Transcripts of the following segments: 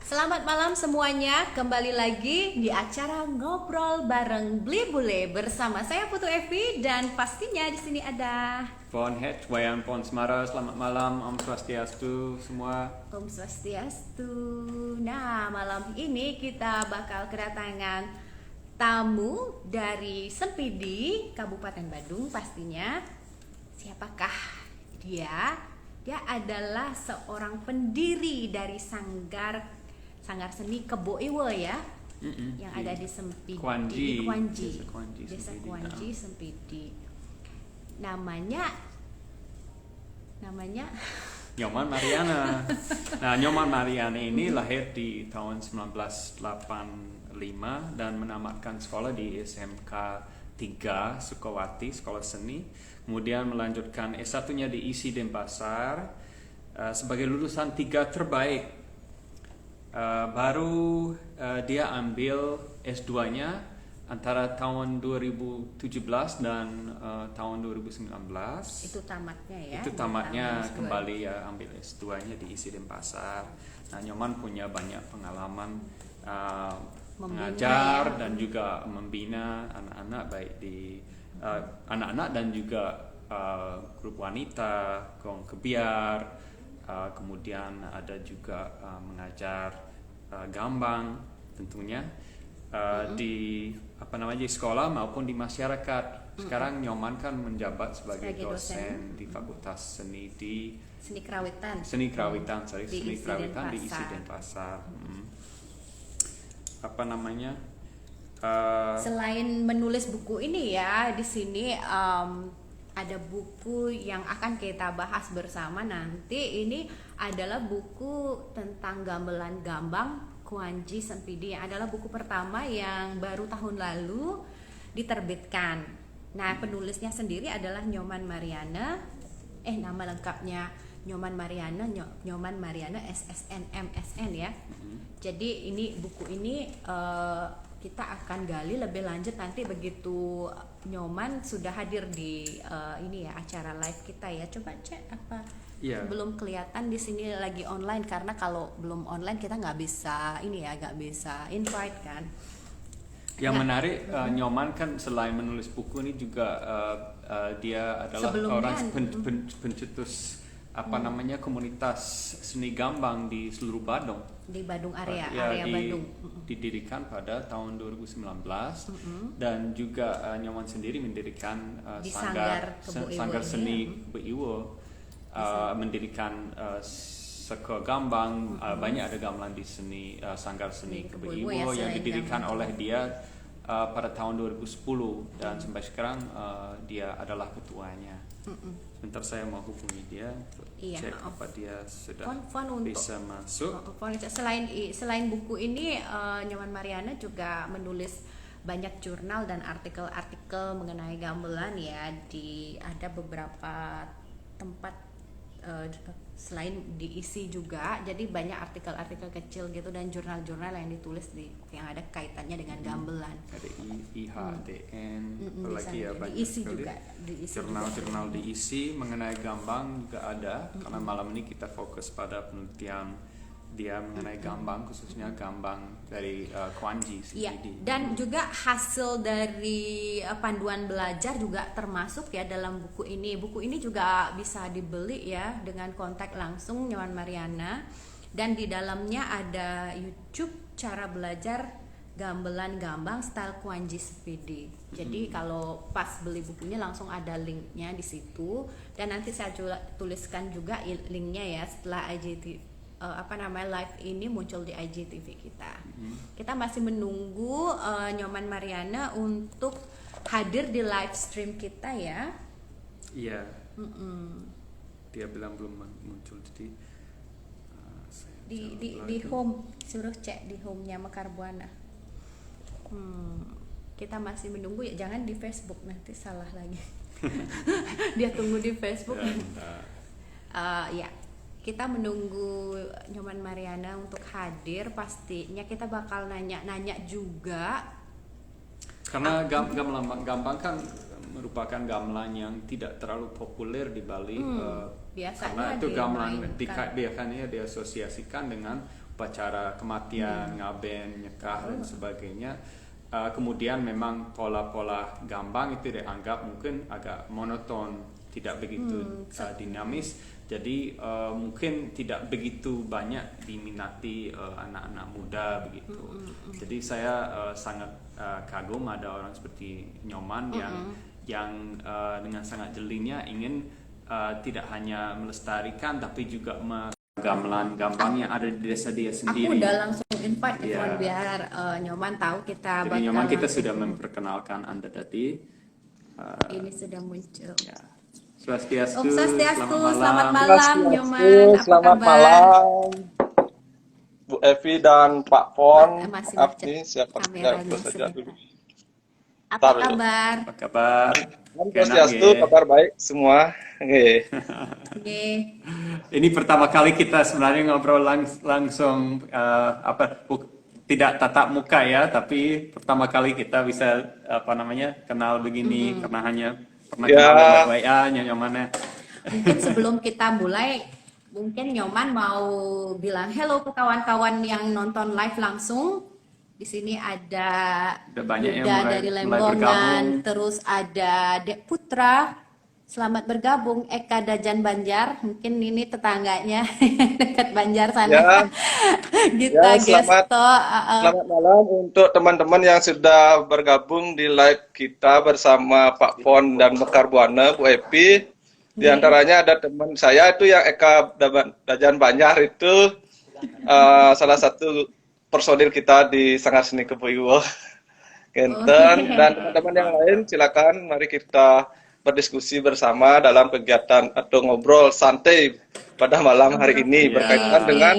Selamat malam semuanya, kembali lagi di acara Ngobrol bareng Bli Bule bersama saya Putu Evi dan pastinya di sini ada Von Het, Wayan Pon Semara, selamat malam, Om Swastiastu semua. Om Swastiastu. Nah, malam ini kita bakal kedatangan tamu dari Sempidi, Kabupaten Badung pastinya. Siapakah dia? Dia adalah seorang pendiri dari Sanggar Seni Kebo Iwo ya, yang ada di Sempidi, Kwanji. Desa Kwanji, Sempidi. Namanya Nyoman Mariana. Nah, Nyoman Mariana ini lahir di tahun 1985 dan menamatkan sekolah di SMK 3 Sukawati, Sekolah Seni. Kemudian melanjutkan S1-nya di ISI Denpasar sebagai lulusan 3 terbaik. Baru dia ambil S2-nya antara tahun 2017 dan tahun 2019. Itu tamatnya ya. Itu tamatnya kembali ya ambil S2-nya di ISI Denpasar. Nah, Nyoman punya banyak pengalaman mengajar dan juga membina anak-anak baik di anak-anak dan juga grup wanita, gong kebiar, kemudian ada juga mengajar gambang tentunya di sekolah maupun di masyarakat. Sekarang Nyoman kan menjabat sebagai dosen di Fakultas Seni Kerawitan di ISI Denpasar. Selain menulis buku ini ya, di sini ada buku yang akan kita bahas bersama nanti. Ini adalah buku tentang gamelan gambang Kwanji Sempidi, yang adalah buku pertama yang baru tahun lalu diterbitkan. Nah, penulisnya sendiri adalah Nyoman Mariana. Nama lengkapnya Nyoman Mariana SSN MSN ya. Jadi buku ini kita akan gali lebih lanjut nanti begitu Nyoman sudah hadir di acara live kita ya. Coba cek apa belum kelihatan di sini lagi online, karena kalau belum online kita nggak bisa invite kan. Yang menarik Nyoman kan selain menulis buku ini juga dia adalah orang pencetus komunitas seni gambang di seluruh Badung. Di Badung area Badung. Didirikan pada tahun 2019 dan juga Nyoman sendiri mendirikan Sanggar Seni Kebo Iwo, mendirikan seko gambang, banyak ada gamelan di Sanggar Seni Kebo Iwo yang didirikan oleh dia pada tahun 2010 dan sampai sekarang dia adalah ketuanya. Sebentar saya mau hubungi dia untuk cek apa dia sudah bisa masuk. Selain buku ini, Nyoman Mariana juga menulis banyak jurnal dan artikel-artikel mengenai gamelan ya, ada beberapa tempat selain diisi juga. Jadi banyak artikel-artikel kecil gitu dan jurnal-jurnal yang ditulis yang ada kaitannya dengan gamelan. Ada IHDN, apalagi ya banyak diisi sekali. Juga Jurnal-jurnal diisi mengenai gambang juga ada. Karena malam ini kita fokus pada penelitian dia mengenai gambang, khususnya gambang dari Kwanji Sempidi. Dan juga hasil dari panduan belajar juga termasuk ya dalam buku ini. Buku ini juga bisa dibeli ya dengan kontak langsung Nyoman Mariana, dan di dalamnya ada YouTube cara belajar gamelan gambang style Kwanji Sempidi. Jadi kalau pas beli bukunya langsung ada linknya di situ, dan nanti saya tuliskan juga linknya ya setelah IGTV live ini muncul di IGTV kita. Kita masih menunggu Nyoman Mariana untuk hadir di live stream kita ya. Iya. Dia bilang belum muncul, jadi di home, suruh cek di home-nya Mekar Buana. Kita masih menunggu ya, jangan di Facebook nanti salah lagi. Dia tunggu di Facebook. Ya. Kita menunggu Nyoman Mariana untuk hadir. Pastinya kita bakal nanya-nanya juga. Karena gamelan gambang kan merupakan gamelan yang tidak terlalu populer di Bali. Biasanya karena itu gamelan biasanya diasosiasikan dengan upacara kematian, ngaben, nyekah dan sebagainya. Kemudian memang pola-pola gambang itu dianggap mungkin agak monoton, tidak begitu dinamis. Jadi mungkin tidak begitu banyak diminati anak-anak muda begitu. Jadi saya sangat kagum ada orang seperti Nyoman yang dengan sangat jelinya ingin tidak hanya melestarikan tapi juga gamelan gambang yang ada di desa dia sendiri. Aku udah langsung invite ke Tuan biar Nyoman tahu kita Jadi Nyoman kita sudah memperkenalkan Anda tadi. Ini sudah muncul. Ya. Swastiastu, Om Swastiastu, selamat selamat malam. malam Nyoman. Apa Selamat kabar? malam Bu Evi dan Pak Pon. Masih Abdi, siapa kameranya saja sebentar. dulu. Apa kabar? Apa kabar? Om Swastiastu, kabar baik semua. Nggih. Oke. Ini pertama kali kita sebenarnya ngobrol langsung tidak tatap muka ya, tapi pertama kali kita bisa kenal begini karena hanya pernah kenal lewat WA Nyoman. Mungkin sebelum kita mulai, mungkin Nyoman mau bilang hello ke kawan-kawan yang nonton live langsung. Di sini ada banyak yang Yuda mulai dari bergabung. Lembongan, terus ada Dek Putra. Selamat bergabung Eka Dajan Banjar, mungkin ini tetangganya dekat Banjar sana. Ya. Gita Selamat malam untuk teman-teman yang sudah bergabung di live kita bersama Pak Pon dan Mekar Buana, Bu Epi. Di antaranya ada teman saya itu yang Eka Dajan Banjar itu salah satu personil kita di Sanggar Seni Kebo Genten, dan teman-teman yang lain silakan mari kita berdiskusi bersama dalam kegiatan atau ngobrol santai pada malam hari ini berkaitan dengan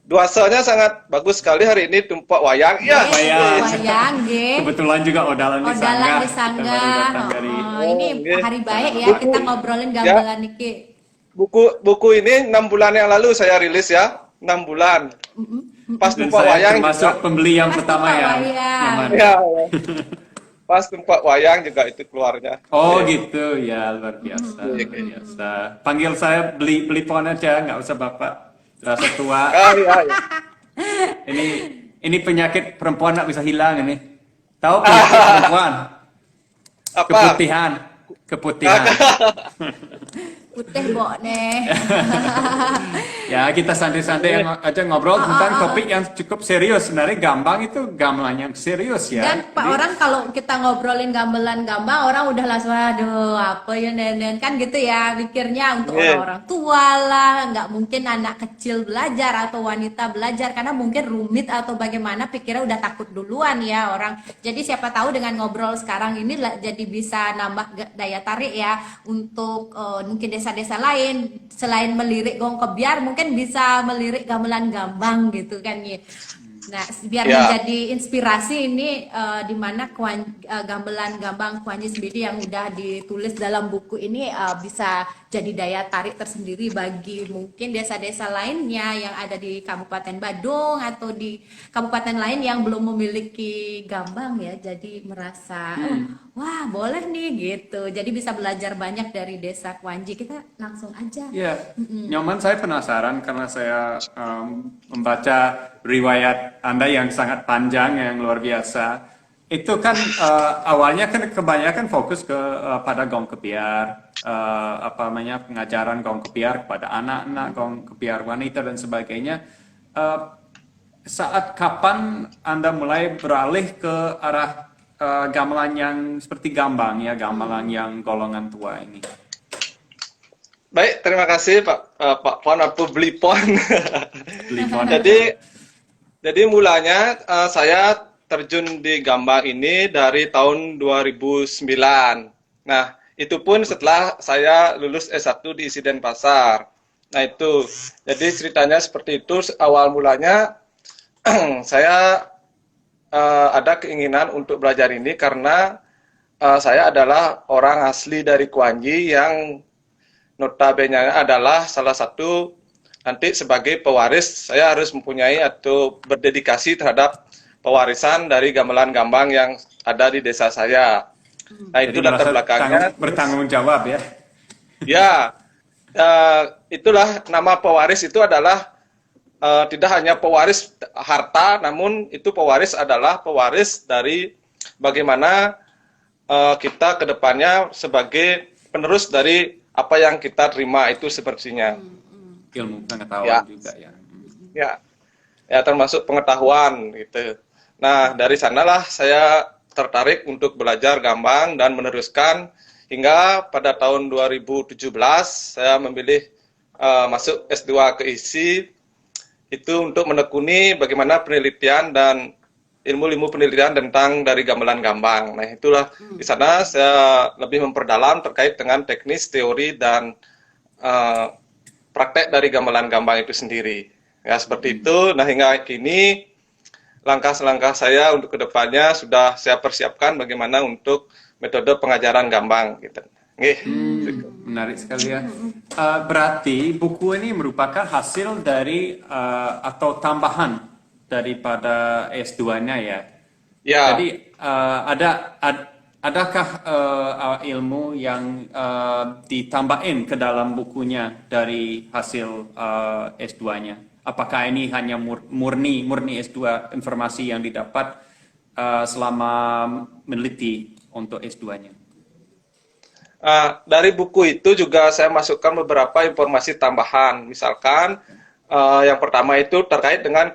duasanya sangat bagus sekali hari ini tumpak wayang. Ya, wayang. Kebetulan juga Odalan di Sanggar. Ini hari baik ya, kita ngobrolin gamelan niki. Buku ini 6 bulan yang lalu saya rilis ya, 6 bulan. Pas tumpak wayang termasuk pembeli yang pertama ya. Ya. Pas tumpak wayang juga itu keluarnya. Oh gitu ya, luar biasa. Luar biasa. Panggil saya beli pon aja, nggak usah bapak. Rasa tua. Iya. Ini penyakit perempuan nggak bisa hilang ini. Tahu penyakit perempuan? Apa? Keputihan. Putih bok nih. Ya kita santai-santai aja ngobrol tentang topik yang cukup serius. Sebenarnya gambang itu gamelan yang serius ya. Dan Pak, orang kalau kita ngobrolin gamelan gambang, orang udah langsung aduh apa ya nenen kan gitu ya mikirnya untuk orang-orang tua lah, nggak mungkin anak kecil belajar atau wanita belajar karena mungkin rumit atau bagaimana pikirnya udah takut duluan ya orang. Jadi siapa tahu dengan ngobrol sekarang ini jadi bisa nambah daya tarik ya untuk mungkin desa-desa lain selain melirik gong kebiar mungkin bisa melirik gamelan gambang gitu kan ya. Nah, biar menjadi inspirasi ini di mana gamelan gambang Kuanyi Sembidi yang udah ditulis dalam buku ini bisa jadi daya tarik tersendiri bagi mungkin desa-desa lainnya yang ada di Kabupaten Badung atau di kabupaten lain yang belum memiliki gambang ya. Jadi merasa wah boleh nih gitu. Jadi bisa belajar banyak dari desa Kuanyi. Kita langsung aja. Ya, Nyoman saya penasaran karena saya membaca riwayat Anda yang sangat panjang yang luar biasa. Itu kan awalnya kan kebanyakan fokus pada gong kebiar, pengajaran gong kebiar kepada anak-anak, gong kebiar wanita dan sebagainya. Saat kapan Anda mulai beralih ke arah gamelan yang seperti gambang ya, gamelan yang golongan tua ini? Baik, terima kasih Pak Pon atau Beli Pon. Jadi mulanya saya terjun di gambang ini dari tahun 2009. Nah, itu pun setelah saya lulus S1 di ISI Denpasar. Nah, itu. Jadi ceritanya seperti itu. Awal mulanya saya ada keinginan untuk belajar ini karena saya adalah orang asli dari Kuanyi yang notabene adalah salah satu nanti sebagai pewaris saya harus mempunyai atau berdedikasi terhadap pewarisan dari gamelan gambang yang ada di desa saya. Nah, itu latar belakangnya. Bertanggung jawab ya. Ya, itulah nama pewaris itu adalah tidak hanya pewaris harta, namun itu pewaris adalah pewaris dari bagaimana kita ke depannya sebagai penerus dari apa yang kita terima itu sepertinya. Ilmu pengetahuan juga ya. Ya, termasuk pengetahuan gitu. Nah, dari sanalah saya tertarik untuk belajar gambang dan meneruskan hingga pada tahun 2017 saya memilih masuk S2 ke ISI itu untuk menekuni bagaimana penelitian dan ilmu-ilmu penelitian tentang dari gamelan gambang. Nah, itulah di sana saya lebih memperdalam terkait dengan teknis, teori dan praktek dari gamelan gambang itu sendiri. Ya, seperti itu. Nah, hingga kini langkah-langkah saya untuk kedepannya sudah saya persiapkan bagaimana untuk metode pengajaran gambang gitu. Menarik sekali ya. Berarti buku ini merupakan hasil dari atau tambahan daripada S2-nya ya. Ya. Jadi adakah ilmu yang ditambahin ke dalam bukunya dari hasil S2-nya? Apakah ini hanya murni S2 informasi yang didapat selama meneliti untuk S2-nya? Dari buku itu juga saya masukkan beberapa informasi tambahan. Misalkan yang pertama itu terkait dengan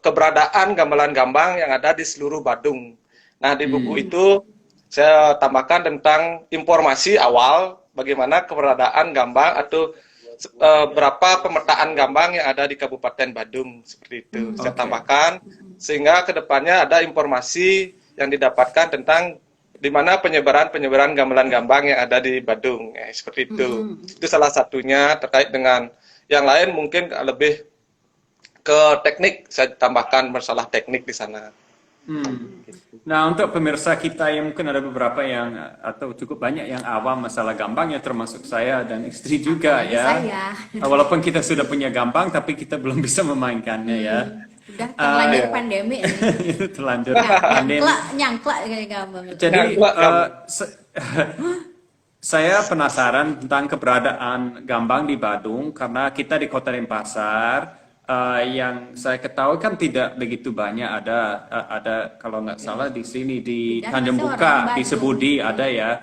keberadaan gamelan gambang yang ada di seluruh Badung. Nah, di buku itu saya tambahkan tentang informasi awal bagaimana keberadaan gambang atau berapa pemetaan gambang yang ada di Kabupaten Badung, seperti itu. Saya tambahkan sehingga kedepannya ada informasi yang didapatkan tentang di mana penyebaran gamelan gambang yang ada di Badung, seperti itu. Itu salah satunya. Terkait dengan yang lain mungkin lebih ke teknik, saya tambahkan masalah teknik di sana. Nah, untuk pemirsa kita yang mungkin ada beberapa yang atau cukup banyak yang awam masalah gambang ya, termasuk saya dan istri juga ya. Walaupun kita sudah punya gambang tapi kita belum bisa memainkannya ya. Udah terlanjur pandemi. Itu terlanjur pandemi. Nyangklak kayak gambang. Jadi saya penasaran tentang keberadaan gambang di Badung karena kita di Kota Denpasar. Yang saya ketahui kan tidak begitu banyak, ada kalau nggak salah di sini di Tanjung Buka, di Sebudi ada ya,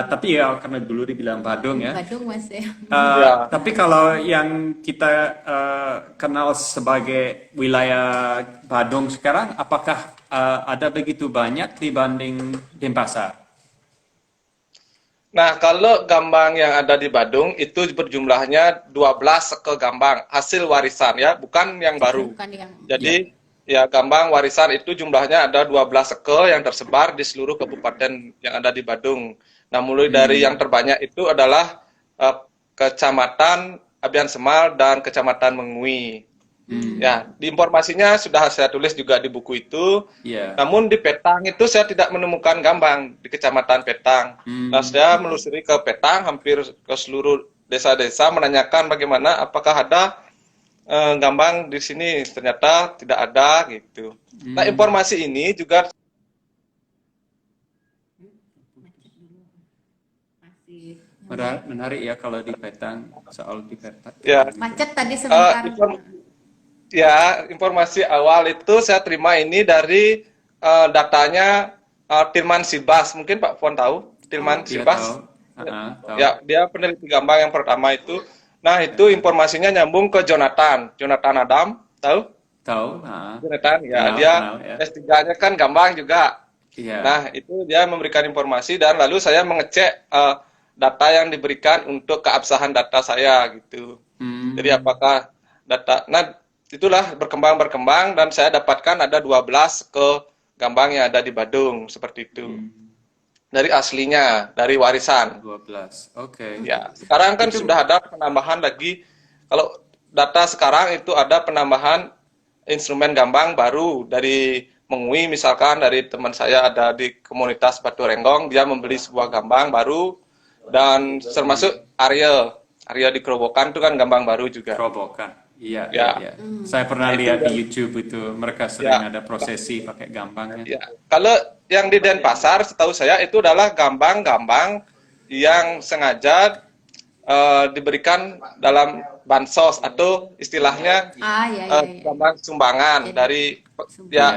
tapi ya karena dulu dibilang Badung ya. Badung masih. Tapi kalau yang kita kenal sebagai wilayah Badung sekarang, apakah ada begitu banyak dibanding Denpasar? Nah, kalau gambang yang ada di Badung itu berjumlahnya 12 seke gambang, hasil warisan ya, bukan yang baru. Jadi ya gambang warisan itu jumlahnya ada 12 seke yang tersebar di seluruh kabupaten yang ada di Badung. Nah, mulai dari yang terbanyak itu adalah Kecamatan Abian Semal dan Kecamatan Mengui. Ya, di informasinya sudah saya tulis juga di buku itu. Namun di Petang itu saya tidak menemukan gambang di Kecamatan Petang. Nah, saya melusuri ke Petang, hampir ke seluruh desa-desa menanyakan bagaimana apakah ada gambang di sini. Ternyata tidak ada gitu. Nah, informasi ini juga menarik ya kalau di Petang, soal di Petang. Ya. Macet tadi sebentar. Ya, informasi awal itu saya terima ini dari datanya Tilman Sibas. Mungkin Pak Fon tahu Tilman Sibas? Tahu. Ya, dia peneliti gambang yang pertama itu. Nah, itu informasinya nyambung ke Jonathan Adam, tahu? Tahu. Jonathan, ya, dia S3-nya kan gambang juga. Nah, itu dia memberikan informasi dan lalu saya mengecek data yang diberikan untuk keabsahan data saya gitu. Jadi apakah data, nah itulah berkembang dan saya dapatkan ada 12 ke gambang yang ada di Badung seperti itu. Dari aslinya, dari warisan. 12. Oke. Ya, sekarang kan sudah ada penambahan lagi. Kalau data sekarang itu ada penambahan instrumen gambang baru dari Mengui, misalkan dari teman saya ada di komunitas Batu Renggong, dia membeli sebuah gambang baru dan termasuk Arya di Kerobokan itu kan gambang baru juga. Kerobokan. Iya. Saya pernah lihat di YouTube itu mereka sering ada prosesi pakai gambangnya. Ya. Kalau yang di Denpasar, setahu saya itu adalah gambang-gambang yang sengaja diberikan dalam bansos atau istilahnya Ya, ya, ya. gambar sumbangan Jadi, dari Iya.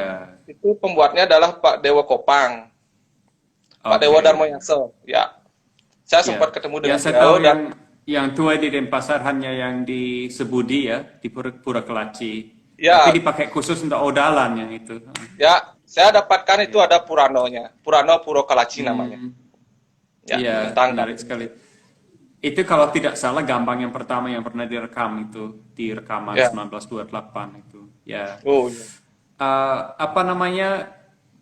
itu pembuatnya adalah Pak Dewa Kopang, Pak Oke. Dewa Darmoyanso. Ya, saya Ya. sempat ketemu dengan Yang saya beliau tahu dan yang tua di Denpasar hanya yang di Sebudi ya, di Pura Kelaci. ya, Tapi dipakai khusus untuk odalan yang itu. ya, saya dapatkan itu ada Puranonya, Purano Puro Kalaci namanya. Hmm. Ya, Iya, tentang menarik sekali. Itu kalau tidak salah Gambang yang pertama yang pernah direkam itu di rekaman ya. 1928 itu. Ya. Oh, iya. Apa namanya?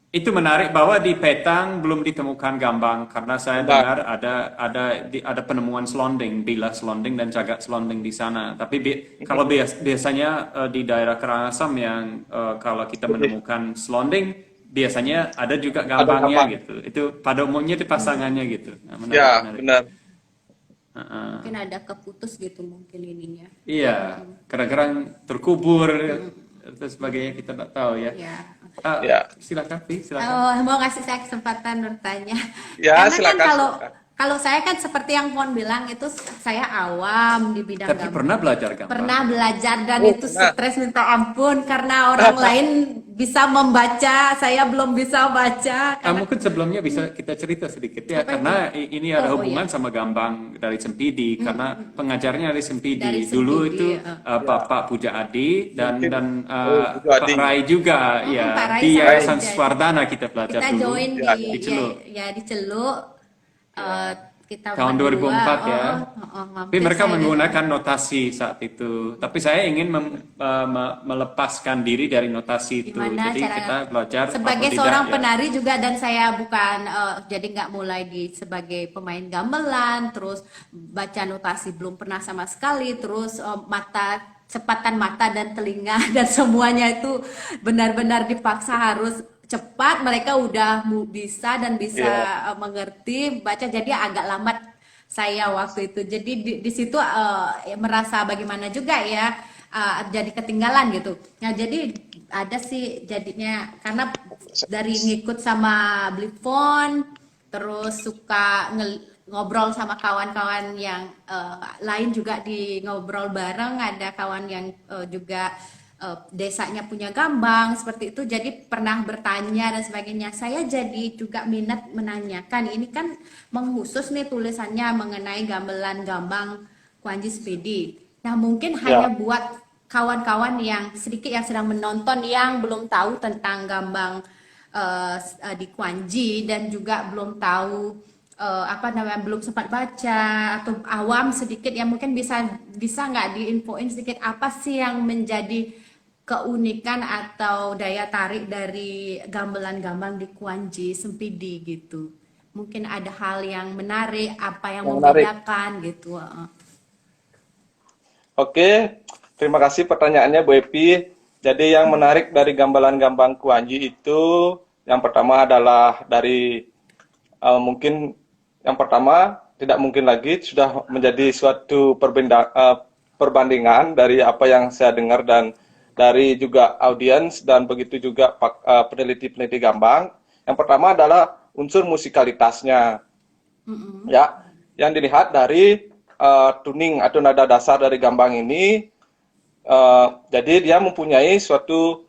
Itu menarik bahwa di Petang belum ditemukan Gambang karena saya Benar. dengar ada penemuan selonding, bilah selonding dan cagak selonding di sana. Tapi kalau biasanya di daerah Karangasem yang kalau kita menemukan selonding biasanya ada juga gambangnya gambang. gitu. Itu pada umumnya itu pasangannya gitu. Nah, menarik, Ya, menarik. benar. Mungkin ada keputus gitu mungkin ininya. Iya, kadang-kadang terkubur dan sebagainya kita tidak tahu ya. Ya. Ya. Silakan, Pi, silakan. Oh, mau ngasih saya kesempatan bertanya. Ya, Karena silakan, kan kalau silakan. kalau saya kan seperti yang Pon bilang itu saya awam di bidang Tapi gambang. pernah belajar gambang? Pernah belajar dan Oh, itu pernah. stres minta ampun karena orang lain bisa membaca, saya belum bisa baca. Karena Mungkin sebelumnya bisa kita cerita sedikit ya, Apa karena ini ada Oh, hubungan iya. sama gambang dari Sempidi, karena pengajarnya dari Sempidi. Dari Dulu Sempidi, itu Pak Puja Adi dan Puja Pak Adi. Rai juga, ya Pak Rai di sama Yayasan Puja Adi. Swardana kita belajar kita dulu. join Ya, di di Celuk. di Celuk. Kita Tahun berdua. 2004 ya. Tapi mampir mereka saya menggunakan notasi saat itu. Tapi saya ingin melepaskan diri dari notasi itu. gimana Jadi cara kita belajar sebagai otodidak, seorang ya. penari juga dan saya bukan jadi nggak mulai sebagai pemain gamelan terus baca notasi belum pernah sama sekali terus cepatan mata dan telinga dan semuanya itu benar-benar dipaksa harus cepat mereka udah bisa dan bisa mengerti baca jadi agak lambat saya waktu itu jadi di situ merasa bagaimana juga ya jadi ketinggalan gitu. Nah jadi ada sih jadinya karena dari ngikut sama Blipon terus suka ngobrol sama kawan-kawan yang lain juga di ngobrol bareng ada kawan yang juga desanya punya gambang seperti itu jadi pernah bertanya dan sebagainya saya jadi juga minat menanyakan ini kan mengkhusus nih tulisannya mengenai gamelan gambang Kuanji Spidi. Nah mungkin hanya buat kawan-kawan yang sedikit yang sedang menonton yang belum tahu tentang gambang di Kuanji dan juga belum tahu belum sempat baca atau awam sedikit yang mungkin bisa nggak diinfoin sedikit apa sih yang menjadi keunikan atau daya tarik dari gamelan gambang di Kuanji Sempidi gitu. Mungkin ada hal yang menarik, apa yang membedakan gitu. Oke, terima kasih pertanyaannya Bu Epi. Jadi yang menarik dari gamelan gambang Kuanji itu yang pertama adalah dari mungkin yang pertama tidak mungkin lagi sudah menjadi suatu perbandingan dari apa yang saya dengar dan dari juga audiens dan begitu juga peneliti-peneliti gambang. Yang pertama adalah unsur musikalitasnya. Ya, yang dilihat dari tuning atau nada dasar dari gambang ini. Jadi dia mempunyai suatu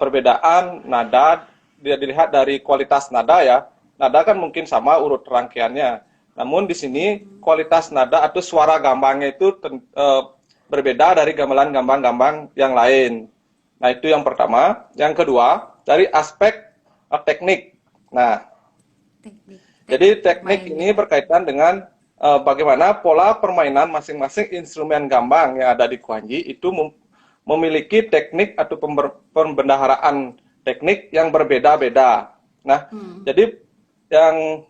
perbedaan nada. Dia dilihat dari kualitas nada ya. Nada kan mungkin sama urut rangkaiannya. Namun di sini kualitas nada atau suara gambangnya itu berbeda dari gamelan gambang-gambang yang lain. Nah, itu yang pertama. Yang kedua, dari aspek teknik. Nah, jadi teknik ini berkaitan dengan bagaimana pola permainan masing-masing instrumen gambang yang ada di Kuanji itu memiliki teknik atau pembendaharaan teknik yang berbeda-beda. Nah, jadi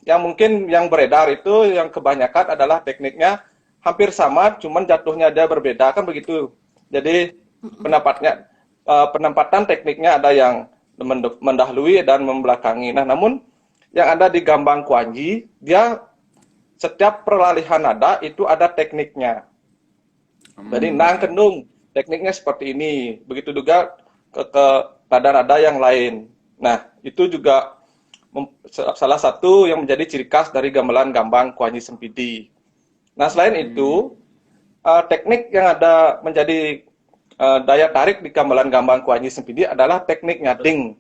yang mungkin yang beredar itu yang kebanyakan adalah tekniknya hampir sama, cuman jatuhnya dia berbeda kan begitu. Jadi penempatan tekniknya ada yang mendahului dan membelakangi. Nah, namun yang ada di gambang Kuanji, dia setiap peralihan nada itu ada tekniknya. Jadi nang kendung tekniknya seperti ini. Begitu juga ke nada-nada yang lain. Nah, itu juga salah satu yang menjadi ciri khas dari gamelan gambang Kuanji Sempidi. Nah, selain itu, teknik yang ada menjadi daya tarik di gamelan gambang Kuanyi Sempidi adalah teknik nyading.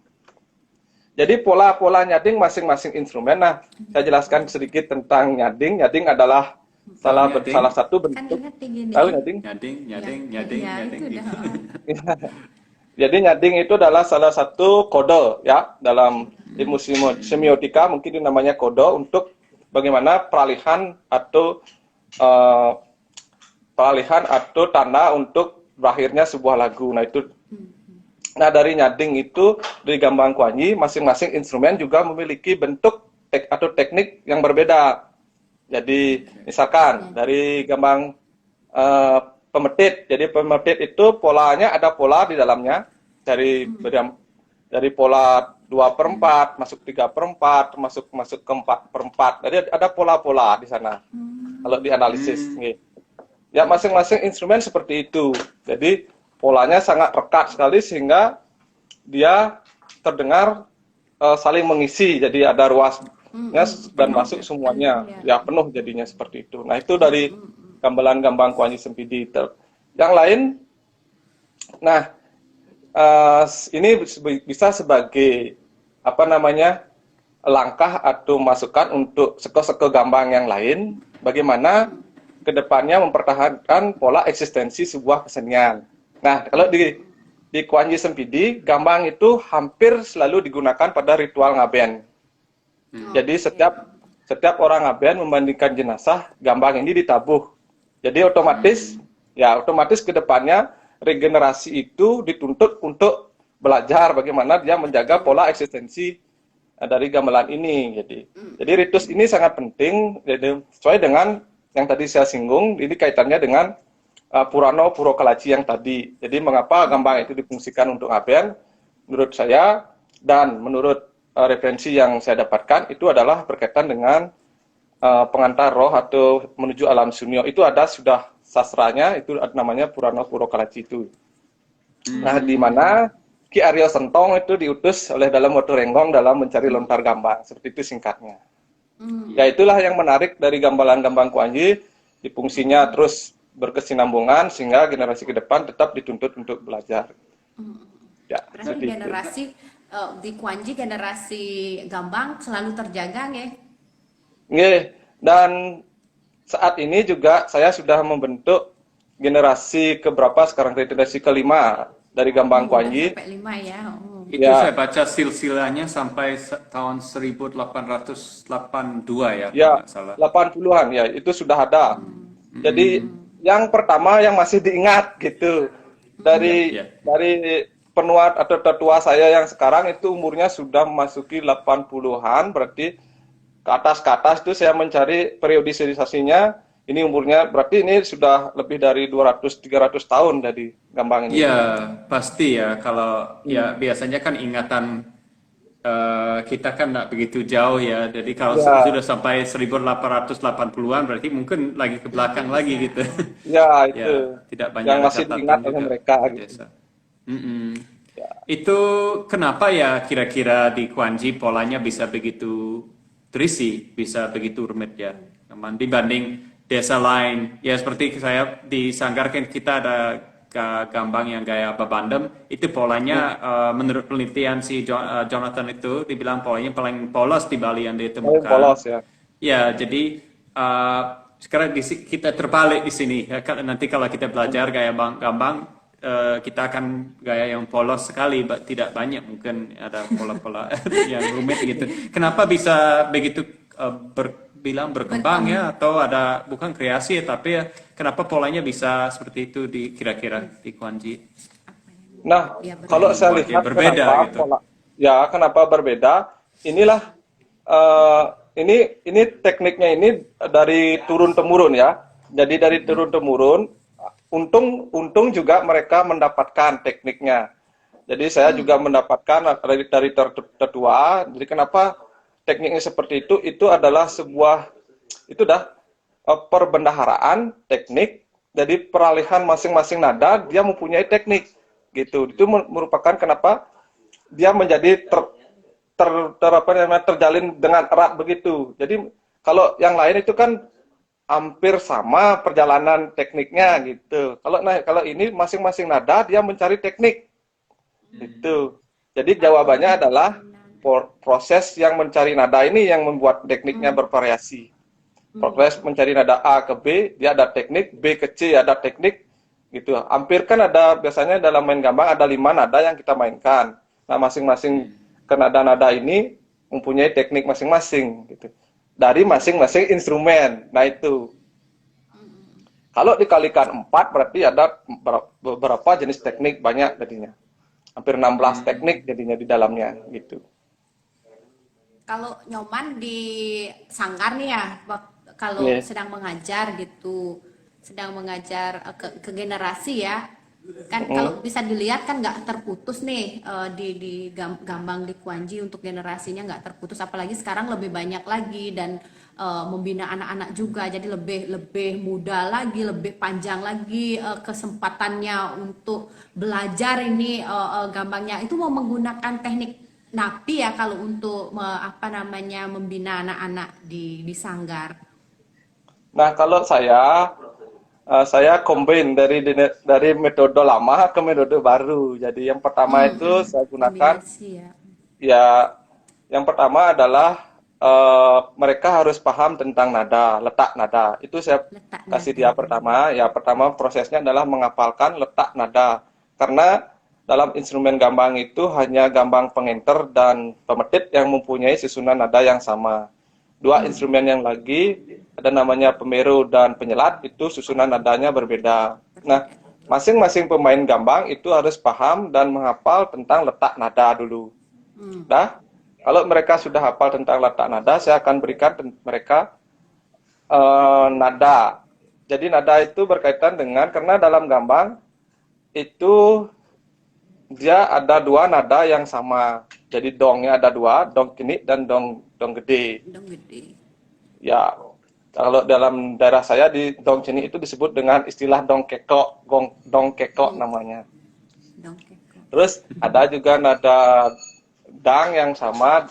Jadi pola-pola nyading masing-masing instrumen. Nah, saya jelaskan sedikit tentang nyading. Nyading adalah Nyading? salah satu Kan bentuk. ingat gini. Tahu nyading? Nyading, nyading, Ya, nyading, ya nyading. itu dah. Jadi nyading itu adalah salah satu kode ya dalam ilmu semiotika, mungkin namanya kode untuk bagaimana eh, peralihan atau tanda untuk berakhirnya sebuah lagu. Nah, dari nyading itu dari gambang Kuanyi masing-masing instrumen juga memiliki bentuk atau teknik yang berbeda. Jadi misalkan dari gambang eh, pemetit. Jadi pemetit itu polanya ada pola di dalamnya dari pola 2/4 masuk 3/4 masuk ke 4/4. Jadi ada pola-pola di sana. Kalau dianalisis gitu. Ya, masing-masing instrumen seperti itu. Jadi polanya sangat rekat sekali sehingga dia terdengar saling mengisi. Jadi ada ruasnya dan masuk semuanya. Ya, penuh jadinya seperti itu. Nah, itu dari gamelan gambang Kuanyi Sempidi. Yang lain, nah ini bisa sebagai apa namanya langkah atau masukan untuk seko-seko gambang yang lain. Bagaimana kedepannya mempertahankan pola eksistensi sebuah kesenian. Nah, kalau di Kuanyi Sempidi, gambang itu hampir selalu digunakan pada ritual ngaben. Jadi setiap orang ngaben membandingkan jenazah, gambang ini ditabuh. Jadi otomatis kedepannya regenerasi itu dituntut untuk belajar bagaimana dia menjaga pola eksistensi dari gamelan ini. Jadi ritus ini sangat penting. Jadi sesuai dengan yang tadi saya singgung, ini kaitannya dengan Purano Puro Kalaji yang tadi. Jadi mengapa gambang itu difungsikan untuk ngaben? Menurut saya dan menurut referensi yang saya dapatkan itu adalah berkaitan dengan pengantar roh atau menuju alam sunyo. Itu ada sudah sastranya, itu namanya Purano Puro Kalaji itu. Nah, di mana Ki Aryo Sentong itu diutus oleh Dalam Watu Renggong dalam mencari lontar gambang. Seperti itu singkatnya. Ya, itulah yang menarik dari gamelan gambang Kuanyi, di fungsinya terus berkesinambungan sehingga generasi ke depan tetap dituntut untuk belajar. Ya, Berarti generasi di Kuanyi generasi gambang selalu terjaga nggih. Nggih. Dan saat ini juga saya sudah membentuk generasi keberapa sekarang, generasi kelima dari gambang Kuanyi. Sampai 5 ya. Itu saya baca silsilanya sampai tahun 1882 ya, Ya, kalau nggak salah. 80-an ya, itu sudah ada. Jadi yang pertama yang masih diingat gitu dari penuat atau tetua saya yang sekarang itu umurnya sudah memasuki 80-an, berarti ke atas itu saya mencari periodisasinya. Ini umurnya berarti ini sudah lebih dari 200-300 tahun dari gambang ini. Iya, pasti ya. Kalau ya biasanya kan ingatan kita kan nggak begitu jauh ya. Jadi kalau sudah sampai 1880-an berarti mungkin lagi ke belakang lagi gitu. Ya, itu. Ya, tidak banyak yang masih diingat oleh mereka gitu. Itu kenapa ya kira-kira di Kuanyi polanya bisa begitu terisi, bisa begitu rumit ya. Dibanding desa lain, ya seperti saya di Sanggar kan kita ada gambang yang gaya babandem, itu polanya menurut penelitian si Jonathan itu dibilang polanya paling polos di Bali yang ditemukan. Polos ya. Ya, jadi sekarang kita terbalik di sini. Nanti kalau kita belajar gaya gambang, kita akan gaya yang polos sekali, tidak banyak mungkin ada pola-pola yang rumit gitu. Kenapa bisa begitu berkembang ya, atau ada bukan kreasi ya, tapi ya, kenapa polanya bisa seperti itu kira-kira di Kuanyi? Nah, kalau saya lihat berbeda kenapa gitu. Kenapa berbeda? Inilah ini tekniknya ini dari turun temurun ya. Jadi dari turun temurun, untung juga mereka mendapatkan tekniknya. Jadi saya juga mendapatkan dari tertua. Jadi kenapa tekniknya seperti itu adalah sebuah perbendaharaan teknik. Jadi peralihan masing-masing nada dia mempunyai teknik gitu. Itu merupakan kenapa dia menjadi terjalin dengan erat begitu. Jadi kalau yang lain itu kan hampir sama perjalanan tekniknya gitu. Kalau ini masing-masing nada dia mencari teknik gitu. Jadi jawabannya adalah proses yang mencari nada ini yang membuat tekniknya bervariasi. Proses mencari nada A ke B, dia ada teknik, B ke C ada teknik gitu. Hampir kan ada biasanya dalam main gambang ada 5 nada yang kita mainkan. Nah, masing-masing ke nada-nada ini mempunyai teknik masing-masing gitu. Dari masing-masing instrumen. Nah, itu. Kalau dikalikan 4 berarti ada beberapa jenis teknik banyak jadinya. Hampir 16 teknik jadinya di dalamnya gitu. Kalau Nyoman di Sanggar nih ya, kalau sedang mengajar gitu, sedang mengajar ke generasi ya, kan kalau bisa dilihat kan nggak terputus nih di Gambang di Kuanji untuk generasinya nggak terputus, apalagi sekarang lebih banyak lagi dan membina anak-anak juga, jadi lebih muda lagi, lebih panjang lagi kesempatannya untuk belajar ini gambangnya itu mau menggunakan teknik napi ya kalau untuk membina anak-anak di Sanggar. Nah, kalau saya combine dari metode lama ke metode baru. Jadi yang pertama itu saya gunakan ya yang pertama adalah mereka harus paham tentang nada, letak nada. Itu saya kasih dia pertama. Ya, pertama prosesnya adalah menghafalkan letak nada. Karena dalam instrumen gambang itu hanya gambang pengenter dan pemetit yang mempunyai susunan nada yang sama. Dua instrumen yang lagi ada namanya pemeru dan penyelat itu susunan nadanya berbeda. Nah, masing-masing pemain gambang itu harus paham dan menghafal tentang letak nada dulu. Nah, kalau mereka sudah hafal tentang letak nada, saya akan berikan mereka nada. Jadi nada itu berkaitan dengan karena dalam gambang itu dia ada 2 nada yang sama. Jadi dongnya ada 2, dong cinik dan dong gede. Dong gede. Ya, kalau dalam daerah saya di dong cinik itu disebut dengan istilah dong kekok, dong kekok namanya. Dong kekok. Terus ada juga nada dang yang sama,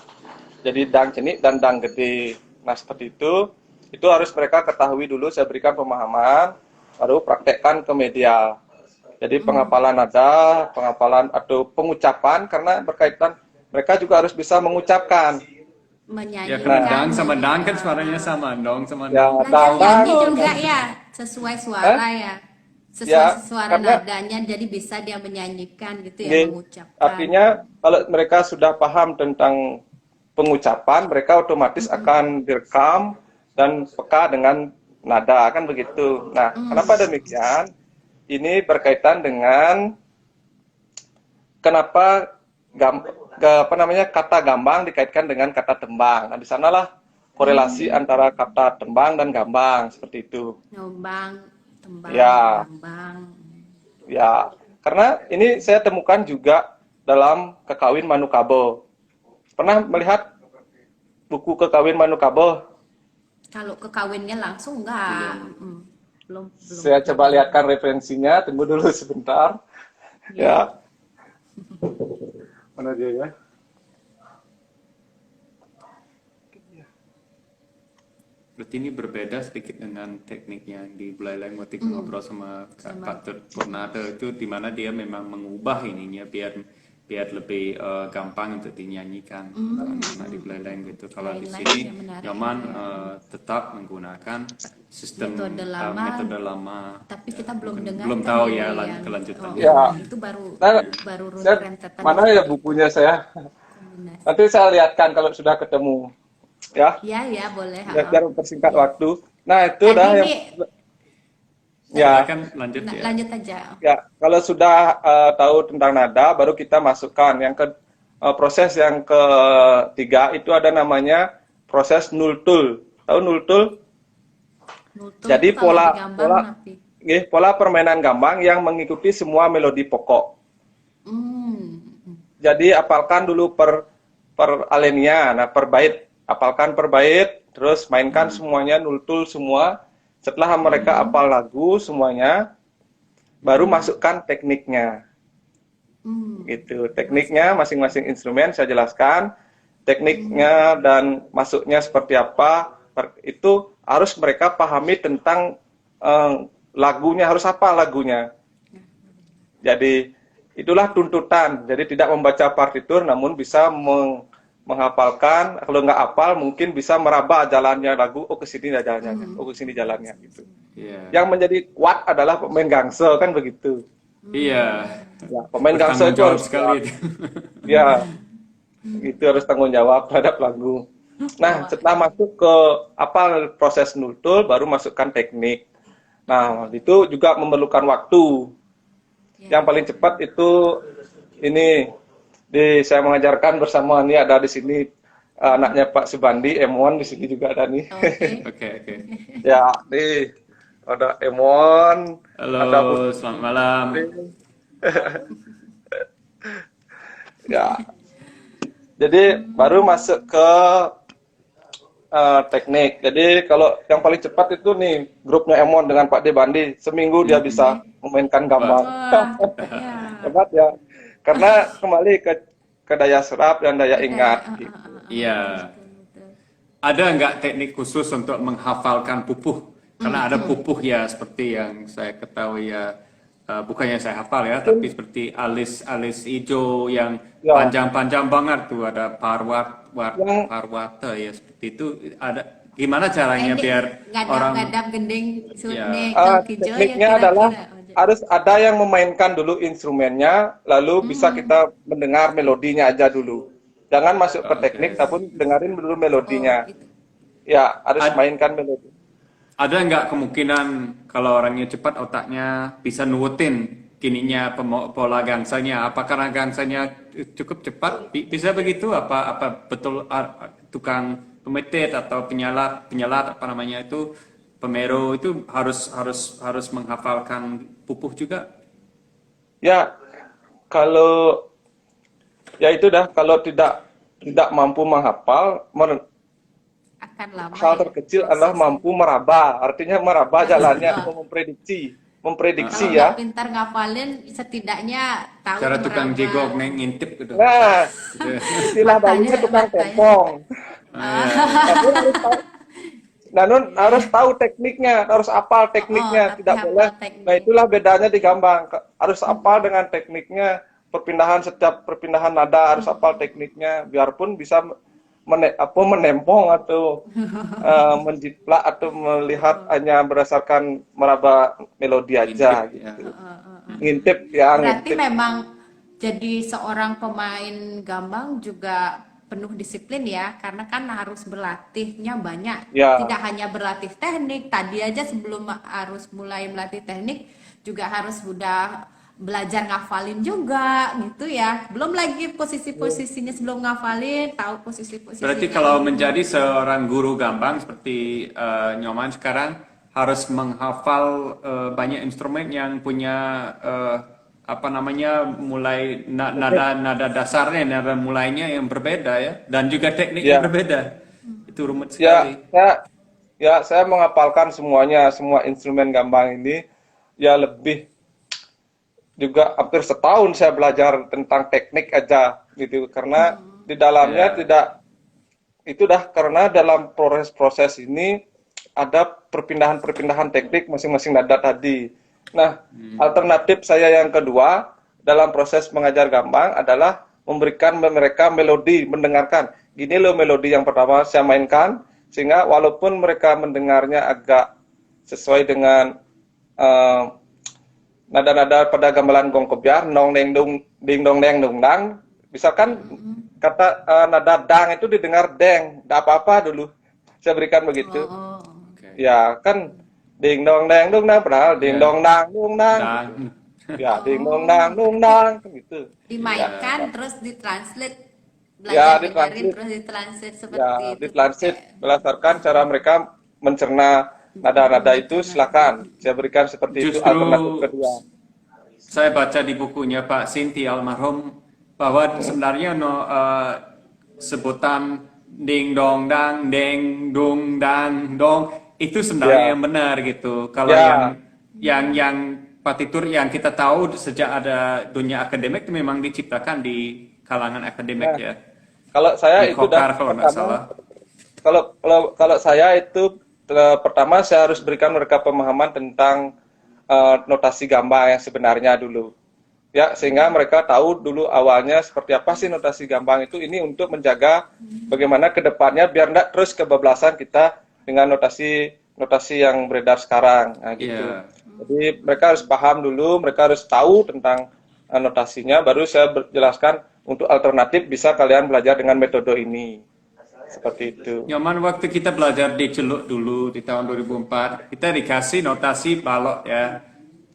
jadi dang cinik dan dang gede. Nah, seperti itu harus mereka ketahui dulu, saya berikan pemahaman, baru praktekkan ke media. Jadi penghafalan nada, penghafalan atau pengucapan karena berkaitan mereka juga harus bisa mengucapkan. Menyanyi. Ya karena dang sama dang kan suaranya sama, dong sama Ya, dong. Nyanyi juga ya, sesuai suara ya. Sesuai suara nadanya, jadi bisa dia menyanyikan gitu ya, mengucapkan. Artinya kalau mereka sudah paham tentang pengucapan, mereka otomatis akan direkam dan peka dengan nada, kan begitu. Nah, kenapa demikian? Ini berkaitan dengan kenapa kata gambang dikaitkan dengan kata tembang. Nah, di sanalah korelasi antara kata tembang dan gambang seperti itu. Gambang, tembang, ya. gambang. Ya, karena ini saya temukan juga dalam Kekawin Manukabo. Pernah melihat buku Kekawin Manukabo? Kalau kekawinnya langsung enggak. Belum. Saya coba lihatkan referensinya, tunggu dulu sebentar. Ya. Mana dia ya? Berarti ini berbeda sedikit dengan tekniknya di Belalai waktu ngobrol sama Pak Purnada itu, di mana dia memang mengubah ininya biar lebih gampang untuk dinyanyikan karena di Belalai gitu. Kalau di sini Nyoman tetap menggunakan sistem metode lama. Tapi kita belum tahu ya kelanjutannya. Itu baru rentetan. Mana ya bukunya saya? Nanti saya lihatkan kalau sudah ketemu. Ya. Ya boleh. Biar mempersingkat waktu. Nah, itu dah yang kan lanjut ya. Lanjut aja. Ya, kalau sudah tahu tentang nada, baru kita masukkan yang proses yang ketiga itu ada namanya proses nultul. Tahu nultul? Jadi pola permainan gambang yang mengikuti semua melodi pokok. Jadi apalkan dulu per alenia, nah per bait, apalkan per bait, terus mainkan semuanya nultul semua. Setelah mereka apal lagu semuanya, baru masukkan tekniknya. Gitu. Tekniknya masing-masing instrumen saya jelaskan, tekniknya dan masuknya seperti apa. Itu harus mereka pahami tentang lagunya, harus apa lagunya. Jadi itulah tuntutan. Jadi tidak membaca partitur, namun bisa menghafalkan. Kalau nggak hafal, mungkin bisa meraba jalannya lagu. Oh ke sini jalannya, oh ke sini jalannya gitu. Yang menjadi kuat adalah pemain gangsel kan begitu. Iya. Ya, pemain gangsel itu harus sekali. Ya, itu harus tanggung jawab terhadap lagu. Nah, setelah masuk ke apa proses nutul, baru masukkan teknik. Nah, itu juga memerlukan waktu. Yang paling cepat itu ini saya mengajarkan bersama ini ada di sini anaknya Pak Subandi, Emon di sini juga ada nih. Oke. Ya, nih ada Emon. Halo, selamat malam. Ya. Jadi baru masuk ke teknik. Jadi kalau yang paling cepat itu nih grupnya Emon dengan Pak Debandi, seminggu dia bisa memainkan gambang. Hebat ya. Karena kembali ke daya serap dan daya ingat. Gitu. Iya. Ada nggak teknik khusus untuk menghafalkan pupuh? Karena ada pupuh ya seperti yang saya ketahui ya, bukannya saya hafal ya, tapi seperti alis hijau yang panjang-panjang banget tuh, ada parwata ya seperti itu. Ada gimana caranya biar orang gending tekniknya adalah harus ada yang memainkan dulu instrumennya, lalu bisa kita mendengar melodinya aja dulu. Jangan masuk ke teknik, tapi dengarin dulu melodinya. Ya, harus mainkan melodi. Ada nggak kemungkinan kalau orangnya cepat otaknya bisa nurutin kininya pola gangsanya? Apa karena gangsanya cukup cepat bisa begitu? Apa betul tukang pemetit atau penyalat apa namanya itu pemero itu harus menghafalkan pupuh juga? Ya, kalau ya itu dah kalau tidak mampu menghafal akan lama. Hal terkecil adalah mampu meraba, artinya meraba jalannya atau memprediksi ya. Pintar ngapalin setidaknya tahu cara tukang jegok ngintip gitu. Nah, istilah barunya tukang tempong. Harus tahu tekniknya, harus hafal tekniknya, tidak boleh. Nah itulah bedanya di gambang, harus hafal dengan tekniknya. Setiap perpindahan nada harus hafal tekniknya, biarpun bisa menempong atau menjiplak atau melihat hanya berdasarkan meraba melodi aja gitu. Ngintip ya. Berarti memang jadi seorang pemain gambang juga penuh disiplin ya, karena kan harus berlatihnya banyak. Tidak hanya berlatih teknik, tadi aja sebelum harus mulai melatih teknik juga harus sudah belajar ngafalin juga gitu ya, belum lagi posisi-posisinya sebelum ngafalin, tahu posisi-posisinya. Berarti kalau menjadi seorang guru gambang seperti Nyoman sekarang harus menghafal banyak instrumen yang punya mulai nada dasarnya, nada mulainya yang berbeda ya, dan juga teknik yang berbeda. Itu rumit sekali. Ya, saya menghafalkan semuanya, semua instrumen gambang ini ya lebih juga hampir setahun saya belajar tentang teknik aja gitu, karena di dalamnya karena dalam proses ini ada perpindahan teknik masing-masing nada tadi. Nah, alternatif saya yang kedua dalam proses mengajar gambang adalah memberikan mereka melodi, mendengarkan. Gini loh melodi yang pertama saya mainkan, sehingga walaupun mereka mendengarnya agak sesuai dengan nada-nada pada gamelan gong kebiar, nong deng dong deng dong dang. Misalkan kata nada dang itu didengar deng, tidak apa-apa dulu. Saya berikan begitu. Ya kan ding dong deng dong dang, padahal ding dong dang dong dang. Ya ding dong dang dong dang gitu. Dimainkan terus ditranslate. Terus ditranslate seperti itu. Ditranslate berdasarkan cara mereka mencerna nada-nada itu, silakan saya berikan seperti itu alternatif kedua. Saya baca di bukunya Pak Sinti almarhum bahwa sebenarnya sebutan ding dong dang deng dong dang dong itu sebenarnya yang benar gitu. Kalau yang partitur yang kita tahu sejak ada dunia akademik itu memang diciptakan di kalangan akademik ya. Kalau saya itu kalau nggak salah. Kalau saya itu pertama saya harus berikan mereka pemahaman tentang notasi gambang yang sebenarnya dulu. Ya, sehingga mereka tahu dulu awalnya seperti apa sih notasi gambang itu, ini untuk menjaga bagaimana ke depannya biar enggak terus kebablasan kita dengan notasi yang beredar sekarang. Nah, gitu. Iya. Jadi mereka harus paham dulu, mereka harus tahu tentang notasinya, baru saya jelaskan untuk alternatif bisa kalian belajar dengan metode ini. Seperti itu. Nyoman, waktu kita belajar di Celuk dulu di tahun 2004, kita dikasih notasi balok ya.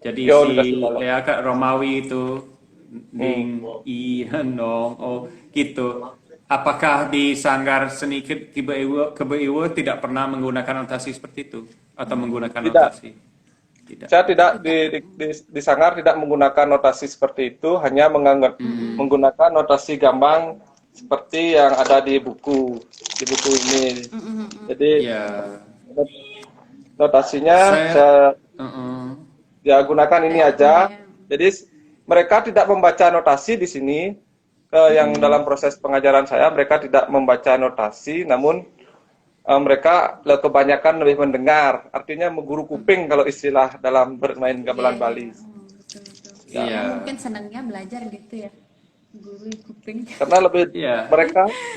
Jadi Notasi balok. ya Kak Romawi itu ning i nong oh gitu. Apakah di Sanggar Seni Kebeiwo tidak pernah menggunakan notasi seperti itu atau menggunakan Tidak. notasi? Tidak. Saya tidak di Sanggar tidak menggunakan notasi seperti itu, hanya menggunakan notasi gambang seperti yang ada di buku ini. Jadi Ya. notasinya Saya- saya gunakan ini aja. Jadi mereka tidak membaca notasi di sini. Yang dalam proses pengajaran saya mereka tidak membaca notasi, namun mereka kebanyakan lebih mendengar. Artinya mengguru kuping kalau istilah dalam bermain gamelan Bali. Betul. Iya. Mungkin senangnya belajar gitu ya, guru kuping. Karena lebih Iya.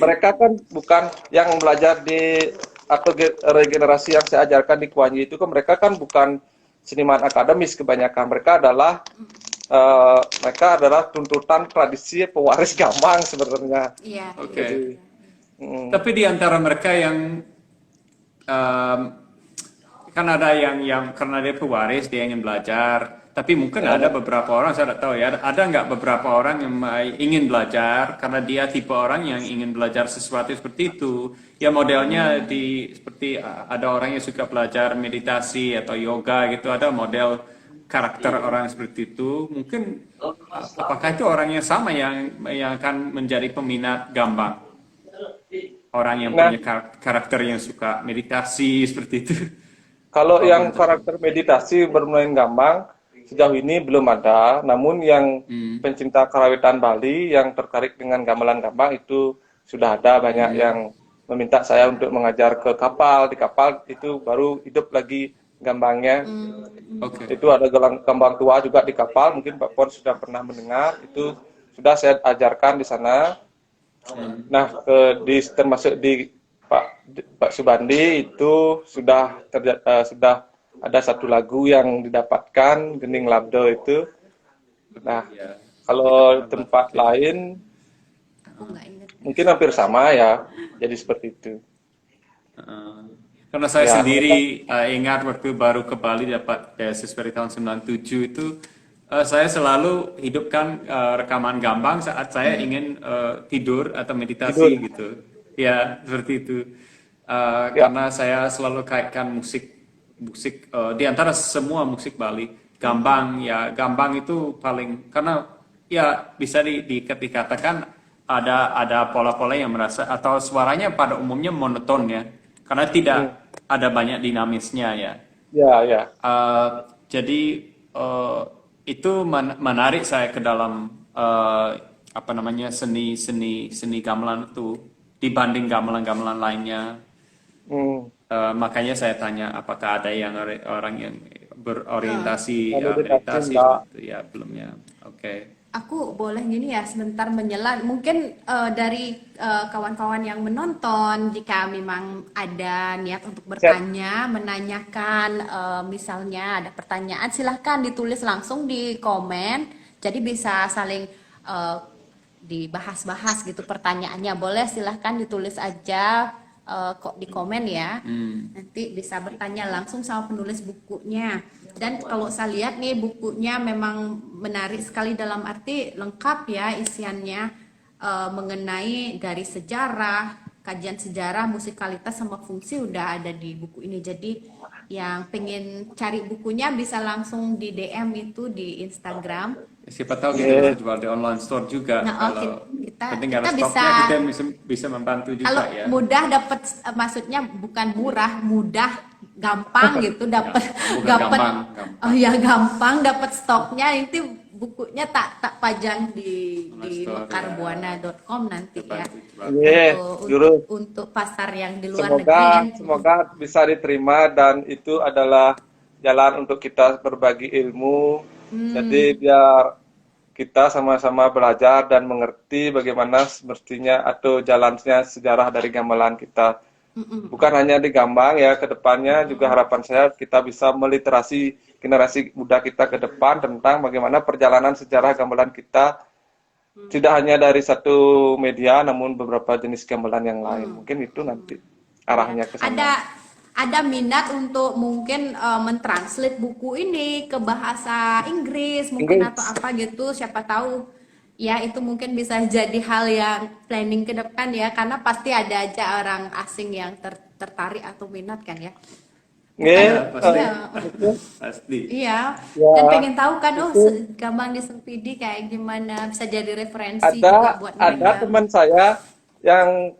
mereka kan bukan yang belajar di atau regenerasi yang saya ajarkan di Kuanyi itu kan mereka kan bukan seniman akademis kebanyakan. Mereka adalah tuntutan tradisi pewaris gambang sebenarnya. Iya. Oke. Mm. Tapi di antara mereka yang kan ada yang karena dia pewaris dia ingin belajar, tapi mungkin ada beberapa orang saya tidak tahu ya, ada nggak beberapa orang yang ingin belajar karena dia tipe orang yang ingin belajar sesuatu seperti itu. Ya modelnya seperti ada orang yang suka belajar meditasi atau yoga gitu, ada model karakter orang seperti itu. Mungkin apakah itu orang yang sama yang akan menjadi peminat gambang? Orang yang punya karakter yang suka meditasi seperti itu. Kalau yang karakter meditasi bermain gambang sejauh ini belum ada, namun yang pencinta karawitan Bali yang tertarik dengan gamelan gambang itu sudah ada banyak yang meminta saya untuk mengajar ke kapal. Di kapal itu baru hidup lagi gambangnya. Oke. Itu ada gambang tua juga di kapal, mungkin Pak Pon sudah pernah mendengar, itu sudah saya ajarkan di sana. Nah, termasuk di Pak Subandi itu sudah ada satu lagu yang didapatkan Gening Labdo itu. Nah, kalau tempat lain Aku nggak ingat. mungkin hampir sama ya, jadi seperti itu. Karena saya Ya, sendiri ingat waktu baru ke Bali dapat beasiswa di tahun 97 itu saya selalu hidupkan rekaman gambang saat saya ingin tidur atau meditasi gitu. Ya, seperti itu. Karena saya selalu kaitkan musik di antara semua musik Bali, gambang itu paling, karena ya bisa dikatakan ada pola-pola yang merasa atau suaranya pada umumnya monoton ya. Karena tidak ada banyak dinamisnya ya. Ya. Jadi itu menarik saya ke dalam seni gamelan itu dibanding gamelan-gamelan lainnya. Makanya saya tanya apakah ada yang orang yang berorientasi meditasi gitu ya belum ya. Oke. Aku boleh gini ya sebentar menyelan. Mungkin dari kawan-kawan yang menonton, jika memang ada niat untuk bertanya, menanyakan, misalnya ada pertanyaan, silahkan ditulis langsung di komen. Jadi bisa saling dibahas-bahas gitu pertanyaannya. Boleh silahkan ditulis aja kok di komen ya. Nanti bisa bertanya langsung sama penulis bukunya. Dan kalau saya lihat nih bukunya memang menarik sekali dalam arti lengkap ya isiannya, mengenai dari sejarah, kajian sejarah, musikalitas sama fungsi udah ada di buku ini. Jadi yang pengen cari bukunya bisa langsung di DM itu di Instagram. Siapa tahu kita bisa jual di online store juga. Nah, kalau kita stoknya kita bisa membantu juga kalau ya. mudah dapat, maksudnya bukan murah, mudah, gampang gitu dapat gampang. oh ya gampang dapat stoknya itu bukunya tak pajang di Store, mekarbuana.com nanti ya. Iya, Guru. Untuk pasar yang di luar negeri kan. Semoga bisa diterima dan itu adalah jalan untuk kita berbagi ilmu. Jadi biar kita sama-sama belajar dan mengerti bagaimana semestinya atau jalannya sejarah dari gamelan kita. Bukan hanya di Gambang ya, ke depannya juga harapan saya kita bisa meliterasi generasi muda kita ke depan tentang bagaimana perjalanan sejarah gamelan kita tidak hanya dari satu media namun beberapa jenis gamelan yang lain. Mungkin itu nanti arahnya ke sana. Ada minat untuk mungkin mentranslate buku ini ke bahasa Inggris mungkin atau apa gitu, siapa tahu ya itu mungkin bisa jadi hal yang planning ke depan ya, karena pasti ada aja orang asing yang tertarik atau minat kan ya. Pasti. Iya. Dan pengen tahu kan Gambang di Sempidi kayak gimana, bisa jadi referensi juga buat mereka. Ada teman saya yang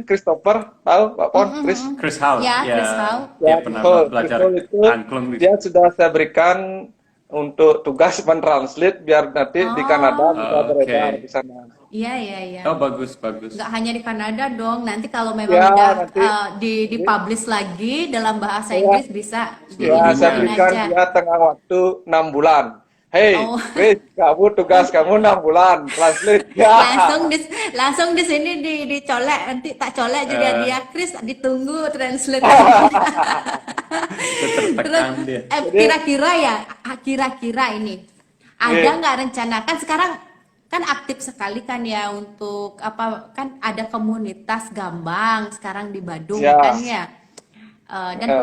Christopher, tahu Pak Pon? Chris Hall. Ya, Chris Hall. Dia pernah belajar angklung. Dia sudah saya berikan untuk tugas mentranslate biar nanti di Kanada bisa beredar di sana. Iya. Oh, bagus. Nggak hanya di Kanada dong, nanti kalau memang udah di-publish lagi dalam bahasa Inggris bisa saya berikan dia tengah waktu 6 bulan. Hey, Chris, tugas kamu 6 bulan, translate. Langsung di sini dicolek, nanti tak colek juga dia, Chris ditunggu translate. Terus kira-kira ini ada nggak rencanakan sekarang kan aktif sekali kan ya untuk apa, kan ada komunitas Gambang sekarang di Badung kan ya, dan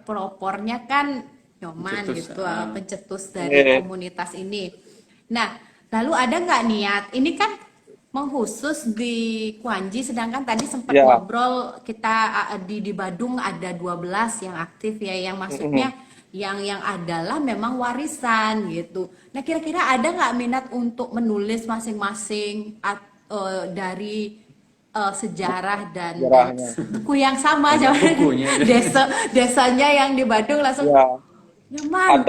pelopornya kan Nyoman gitu, pencetus dari komunitas ini. Nah, lalu ada nggak niat? Ini kan mengkhusus di Kuanji, sedangkan tadi sempat ngobrol kita di Badung ada 12 yang aktif ya, yang maksudnya yang adalah memang warisan gitu. Nah, kira-kira ada nggak minat untuk menulis masing-masing dari sejarah dan buku yang sama, desanya yang di Badung langsung. Nyaman,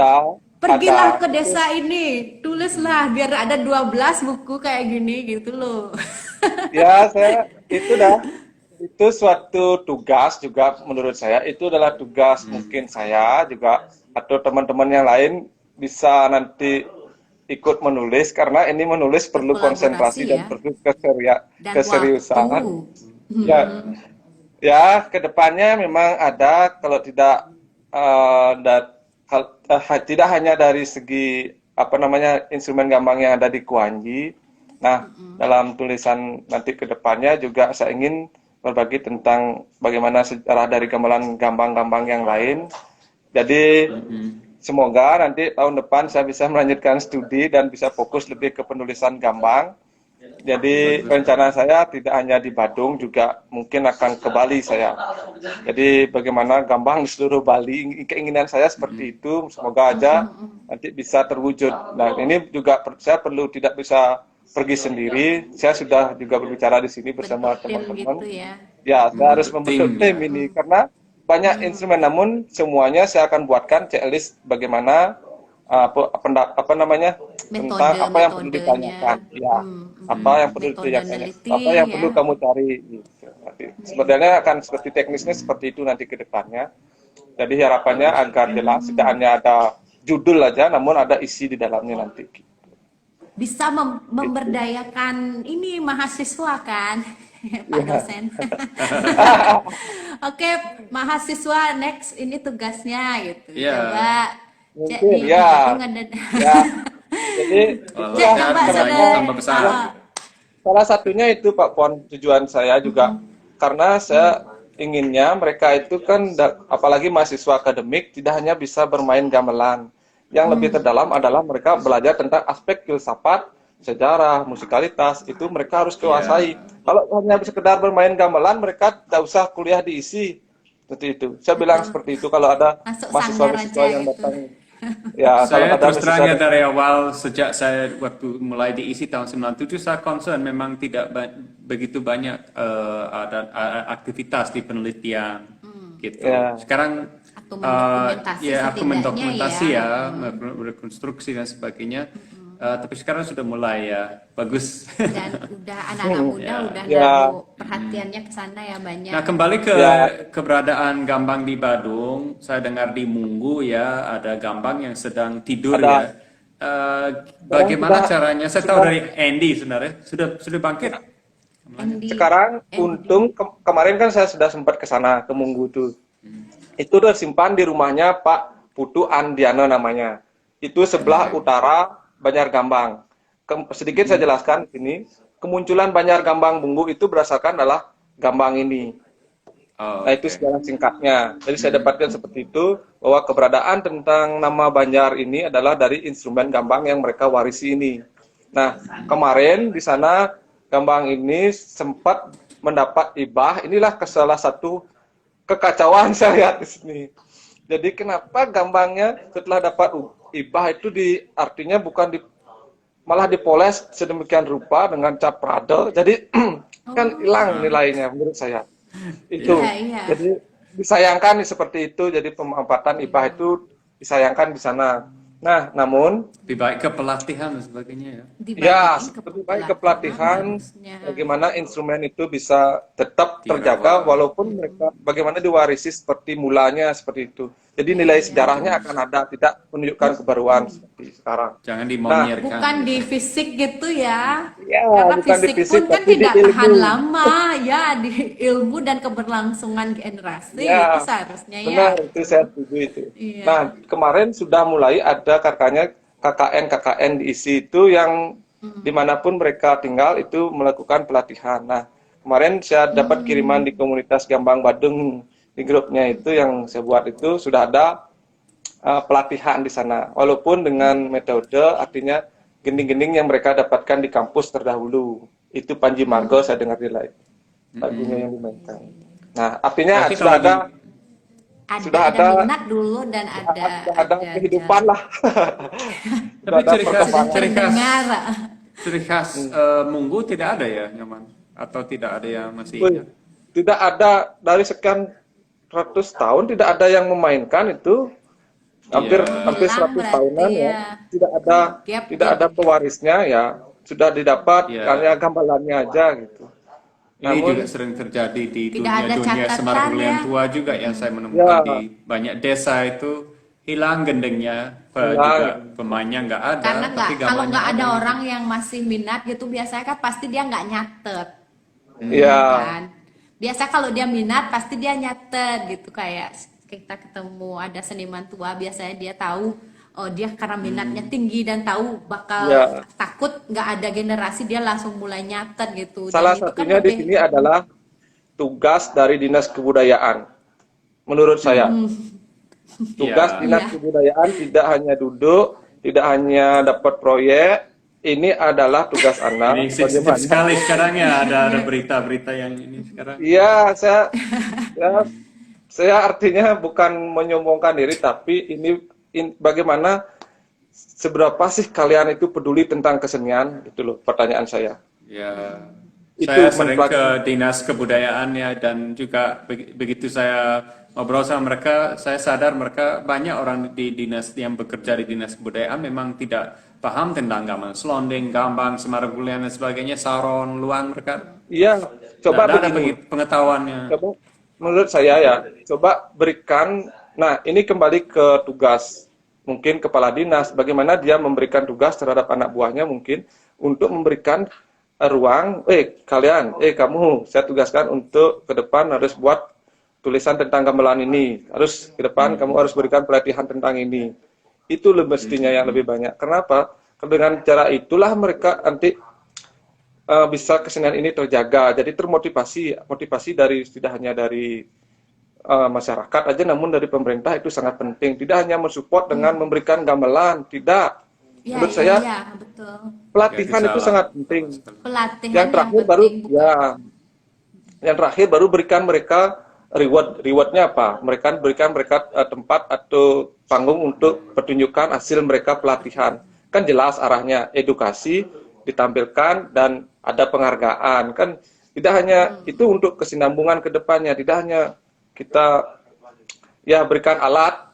pergilah ke desa ini, tulislah biar ada 12 buku kayak gini gitu loh. Ya, itu suatu tugas juga menurut saya, itu adalah tugas mungkin saya juga atau teman-teman yang lain bisa nanti ikut menulis, karena ini menulis perlu konsentrasi dan perlu keseriusan. Ya, kedepannya memang ada, kalau tidak tidak hanya dari segi instrumen Gambang yang ada di Kuanji. Nah, dalam tulisan nanti ke depannya juga saya ingin berbagi tentang bagaimana sejarah dari gamelan Gambang-Gambang yang lain. Jadi semoga nanti tahun depan saya bisa melanjutkan studi dan bisa fokus lebih ke penulisan Gambang. Jadi rencana saya tidak hanya di Badung, juga mungkin akan ke Bali saya. Jadi bagaimana Gambang di seluruh Bali, keinginan saya seperti itu. Semoga aja nanti bisa terwujud. Nah, ini juga saya tidak bisa pergi sendiri. Saya sudah juga berbicara di sini bersama teman-teman. Gitu ya, saya harus membentuk tim ini karena banyak instrumen, namun semuanya saya akan buatkan checklist bagaimana tentang apa yang perlu ditanyakan, apa yang perlu ditanyakan, apa yang perlu kamu cari. Gitu. Sebenarnya akan seperti teknisnya seperti itu nanti ke depannya. Jadi harapannya agar jelas, tidak hanya ada judul aja, namun ada isi di dalamnya nanti. Bisa memberdayakan ini mahasiswa kan, Pak dosen. Oke, mahasiswa next ini tugasnya gitu. Coba. Mungkin, Jadi salah satunya itu Pak Pon, tujuan saya juga karena saya inginnya mereka itu kan apalagi mahasiswa akademik tidak hanya bisa bermain gamelan. Yang lebih terdalam adalah mereka belajar tentang aspek filsafat, sejarah, musikalitas, itu mereka harus kuasai. Kalau hanya sekedar bermain gamelan, mereka tidak usah kuliah diisi. Seperti itu. Saya bilang seperti itu kalau ada mahasiswa-mahasiswa yang datang. Ya, saya terus terang dari awal, sejak saya waktu mulai diisi tahun 97, saya concern memang tidak begitu banyak ada aktivitas di penelitian gitu. Sekarang aku mendokumentasi rekonstruksi dan sebagainya. Tapi sekarang sudah mulai ya, bagus. Dan udah anak-anak muda Ya. udah Ya, naruh perhatiannya ke sana ya banyak. Nah, kembali ke ya, keberadaan Gambang di Badung, saya dengar di Munggu ya, ada Gambang yang sedang tidur ya. ada. Eh, Sekarang Bagaimana sudah caranya? Saya tahu sudah dari Andy sebenarnya, sudah bangkit. Andy, sekarang Andy. untung kemarin kan saya sudah sempat ke sana ke Munggu tuh. Itu tersimpan di rumahnya Pak Putu Andiano namanya. Itu sebelah utara Banjar Gambang. Sedikit saya jelaskan ini, kemunculan Banjar Gambang Bunggu itu berdasarkan adalah Gambang ini. Oh, Nah, itu oke. sejarah singkatnya. Jadi saya dapatkan seperti itu, bahwa keberadaan tentang nama Banjar ini adalah dari instrumen gambang yang mereka warisi ini. Nah, kemarin di sana gambang ini sempat mendapat ibah. Inilah salah satu kekacauan saya lihat di sini. Jadi kenapa gambangnya setelah dapat ibah itu artinya bukan malah dipoles sedemikian rupa dengan cat prade. Jadi kan hilang nilainya menurut saya. Itu. Iya, iya. Jadi disayangkan seperti itu. Jadi pemanfaatan ibah itu disayangkan di sana. Nah, namun Lebih baik ke pelatihan dan sebagainya ya. ya Dibandingin ke lebih baik ke pelatihan pelatihan harusnya. bagaimana instrumen itu bisa tetap terjaga Dirawat. walaupun mereka bagaimana diwarisi seperti mulanya seperti itu. Jadi nilai sejarahnya akan ada, tidak menunjukkan kebaruan seperti sekarang. Jangan dimonierkan. Bukan di fisik gitu ya. Ya, Karena bukan di fisik fisik, pun kan tapi di tidak ilmu. tahan lama ya, di ilmu dan keberlangsungan generasi Ya, itu seharusnya ya. benar, itu saya setuju itu. Iya. Nah, kemarin sudah mulai ada kakaknya KKN diisi itu yang dimanapun mereka tinggal itu melakukan pelatihan. Nah, kemarin saya dapat kiriman di komunitas Gambang Badung di grupnya itu yang saya buat itu sudah ada pelatihan di sana. Walaupun dengan metode artinya gending-gending yang mereka dapatkan di kampus terdahulu. Itu Panji Margo saya dengar di live. Lagunya yang dimainkan. Nah, artinya Berarti sudah kalau ada sudah Ada ada minat dulu dan ada kehidupan lah. Tapi Sudah ada ciri khas perkembangan. terdengar. ciri khas Munggu tidak ada ya, Nyoman? Atau tidak ada yang masih Wih, tidak ada dari sekian ratus tahun tidak ada yang memainkan itu hampir Iya. hampir Hilang 100 berarti tahunan ya. ya. Tidak ada Gap, tidak gap, ada gap. pewarisnya ya. Sudah didapat Iya. hanya gambarannya aja gitu. Ini Namun juga sering terjadi di Tidak ada dunia catatan Semar Bulian ya. tua juga yang saya menemukan Ya. di banyak desa itu hilang gendengnya, Hilang. juga pemainnya nggak ada. Karena tapi kalau gambarnya nggak ada orang yang masih minat gitu biasanya kan pasti dia nggak nyatet. Iya. Kan? Biasa kalau dia minat pasti dia nyatet gitu, kayak kita ketemu ada seniman tua biasanya dia tahu, oh dia karena minatnya tinggi dan tahu bakal Ya. takut nggak ada generasi, dia langsung mulai nyatet gitu. Salah Dan itu kan satunya di lebih- sini adalah tugas dari Dinas Kebudayaan. Menurut saya. Tugas Iya. Dinas Iya. Kebudayaan tidak hanya duduk, tidak hanya dapat proyek, ini adalah tugas Anda. Ini sensitif sekali sekarang ya, ada berita-berita yang ini sekarang. Iya, saya artinya bukan menyombongkan diri, tapi ini bagaimana seberapa sih kalian itu peduli tentang kesenian, itu loh pertanyaan saya. Ya, Itu saya sering ke mempelajari. dinas kebudayaan ya, dan juga begitu saya ngobrol sama mereka, saya sadar mereka banyak orang di dinas yang bekerja di dinas kebudayaan memang tidak paham tentang gamelan selonding, gambang, Semar Bulian dan sebagainya, saron, luang, mereka Iya, coba tidak ada begini. pengetahuannya. Coba menurut saya ya, coba berikan. Nah, ini kembali ke tugas. Mungkin kepala dinas, bagaimana dia memberikan tugas terhadap anak buahnya mungkin untuk memberikan ruang, kamu, saya tugaskan untuk ke depan harus buat tulisan tentang gamelan ini. Harus ke depan kamu harus berikan pelatihan tentang ini. Itu mestinya yang lebih banyak. Kenapa? Dengan cara itulah mereka nanti bisa kesenian ini terjaga. Jadi motivasi dari tidak hanya dari masyarakat aja, namun dari pemerintah itu sangat penting. Tidak hanya mensupport dengan memberikan gamelan, tidak. Ya, Menurut ya, saya ya, betul. pelatihan Ya, itu salah. sangat penting. Pelatihan Yang terakhir baru penting, yang terakhir baru berikan mereka rewardnya apa? Berikan mereka tempat atau panggung untuk pertunjukan hasil mereka pelatihan. Kan jelas arahnya edukasi ditampilkan dan ada penghargaan. Kan tidak hanya itu untuk kesinambungan ke depannya, tidak hanya kita ya berikan alat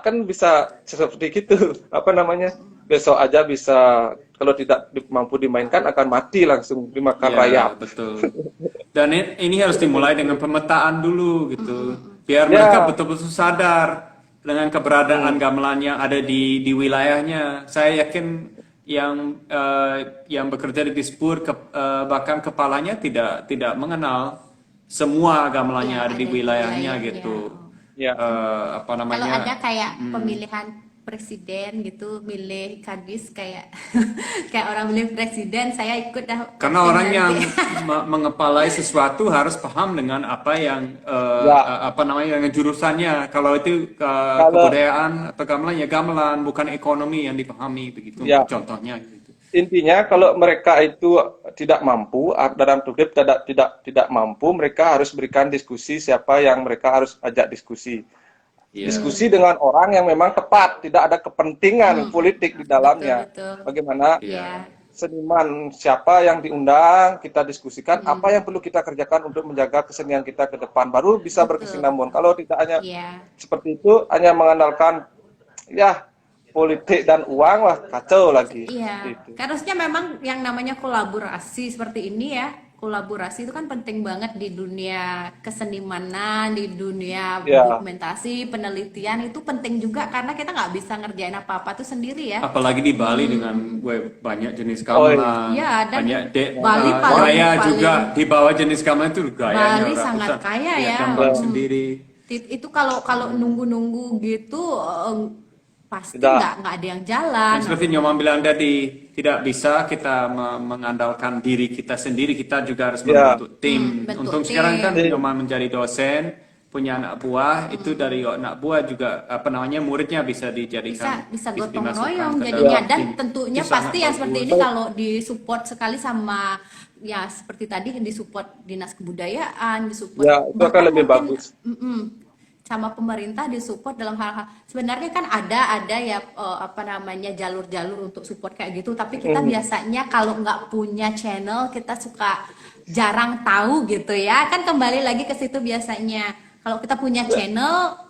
kan bisa seperti gitu, apa namanya? besok aja bisa, kalau tidak mampu dimainkan akan mati langsung dimakan Ya, rayap. betul. Dan ini harus dimulai dengan pemetaan dulu gitu. Biar mereka Ya, betul-betul sadar dengan keberadaan gamelan yang ada di wilayahnya. Saya yakin yang bekerja di Dispur bahkan kepalanya tidak mengenal semua gamelan yang Yang ada di ada di wilayahnya wilayahnya. gitu. ya, Apa Kalau namanya? ada kayak pemilihan presiden gitu, milih kadis kayak kayak orang milih presiden, saya ikut dah Karena voting orang yang nanti. mengepalai sesuatu harus paham dengan apa yang ya. apa namanya dengan jurusannya. Kalau itu Kalau kebudayaan atau gamelan ya gamelan, bukan ekonomi yang dipahami begitu untuk ya contohnya gitu. intinya kalau mereka itu tidak mampu, dalam tugas tidak mampu, mereka harus berikan diskusi siapa yang mereka harus ajak diskusi. Iya. Diskusi dengan orang yang memang tepat, tidak ada kepentingan politik di Betul dalamnya. betul. Bagaimana Ya, seniman siapa yang diundang, kita diskusikan apa yang perlu kita kerjakan untuk menjaga kesenian kita ke depan, baru bisa betul berkesinambungan. betul. Kalau tidak hanya Iya. seperti itu, hanya mengandalkan ya politik dan uang, wah kacau lagi. Iya, Itu. harusnya memang yang namanya kolaborasi seperti ini ya. Kolaborasi itu kan penting banget di dunia kesenimanan, di dunia Ya, dokumentasi, penelitian itu penting juga karena kita nggak bisa ngerjain apa-apa tuh sendiri ya. Apalagi di Bali dengan banyak jenis oh iya. gamelan, Ya, dan banyak Bali paling gaya paling juga di bawah jenis gamelan itu gayanya Bali orang sangat bisa kaya punya ya. gamelan sendiri. Itu kalau kalau nunggu-nunggu gitu pasti Tidak. nggak ada yang jalan. Dan seperti Nyoman bilang tadi, tidak bisa kita mengandalkan diri kita sendiri, kita juga harus Ya, membentuk tim. bentuk Untung tim. sekarang kan Tim. Nyoman menjadi dosen, punya anak buah, itu dari anak buah juga apa namanya muridnya bisa dijadikan Bisa gotong dimasukkan royong ke jadinya dalam dan tim. tentunya Itu pasti sangat yang seperti ini bagus. kalau disupport sekali sama ya seperti tadi disupport dinas kebudayaan disupport Ya, itu akan bahkan lebih mungkin bagus. sama pemerintah disupport dalam hal-hal sebenarnya kan ada ya apa namanya jalur-jalur untuk support kayak gitu tapi kita biasanya kalau nggak punya channel kita suka jarang tahu gitu ya kan kembali lagi ke situ biasanya kalau kita punya channel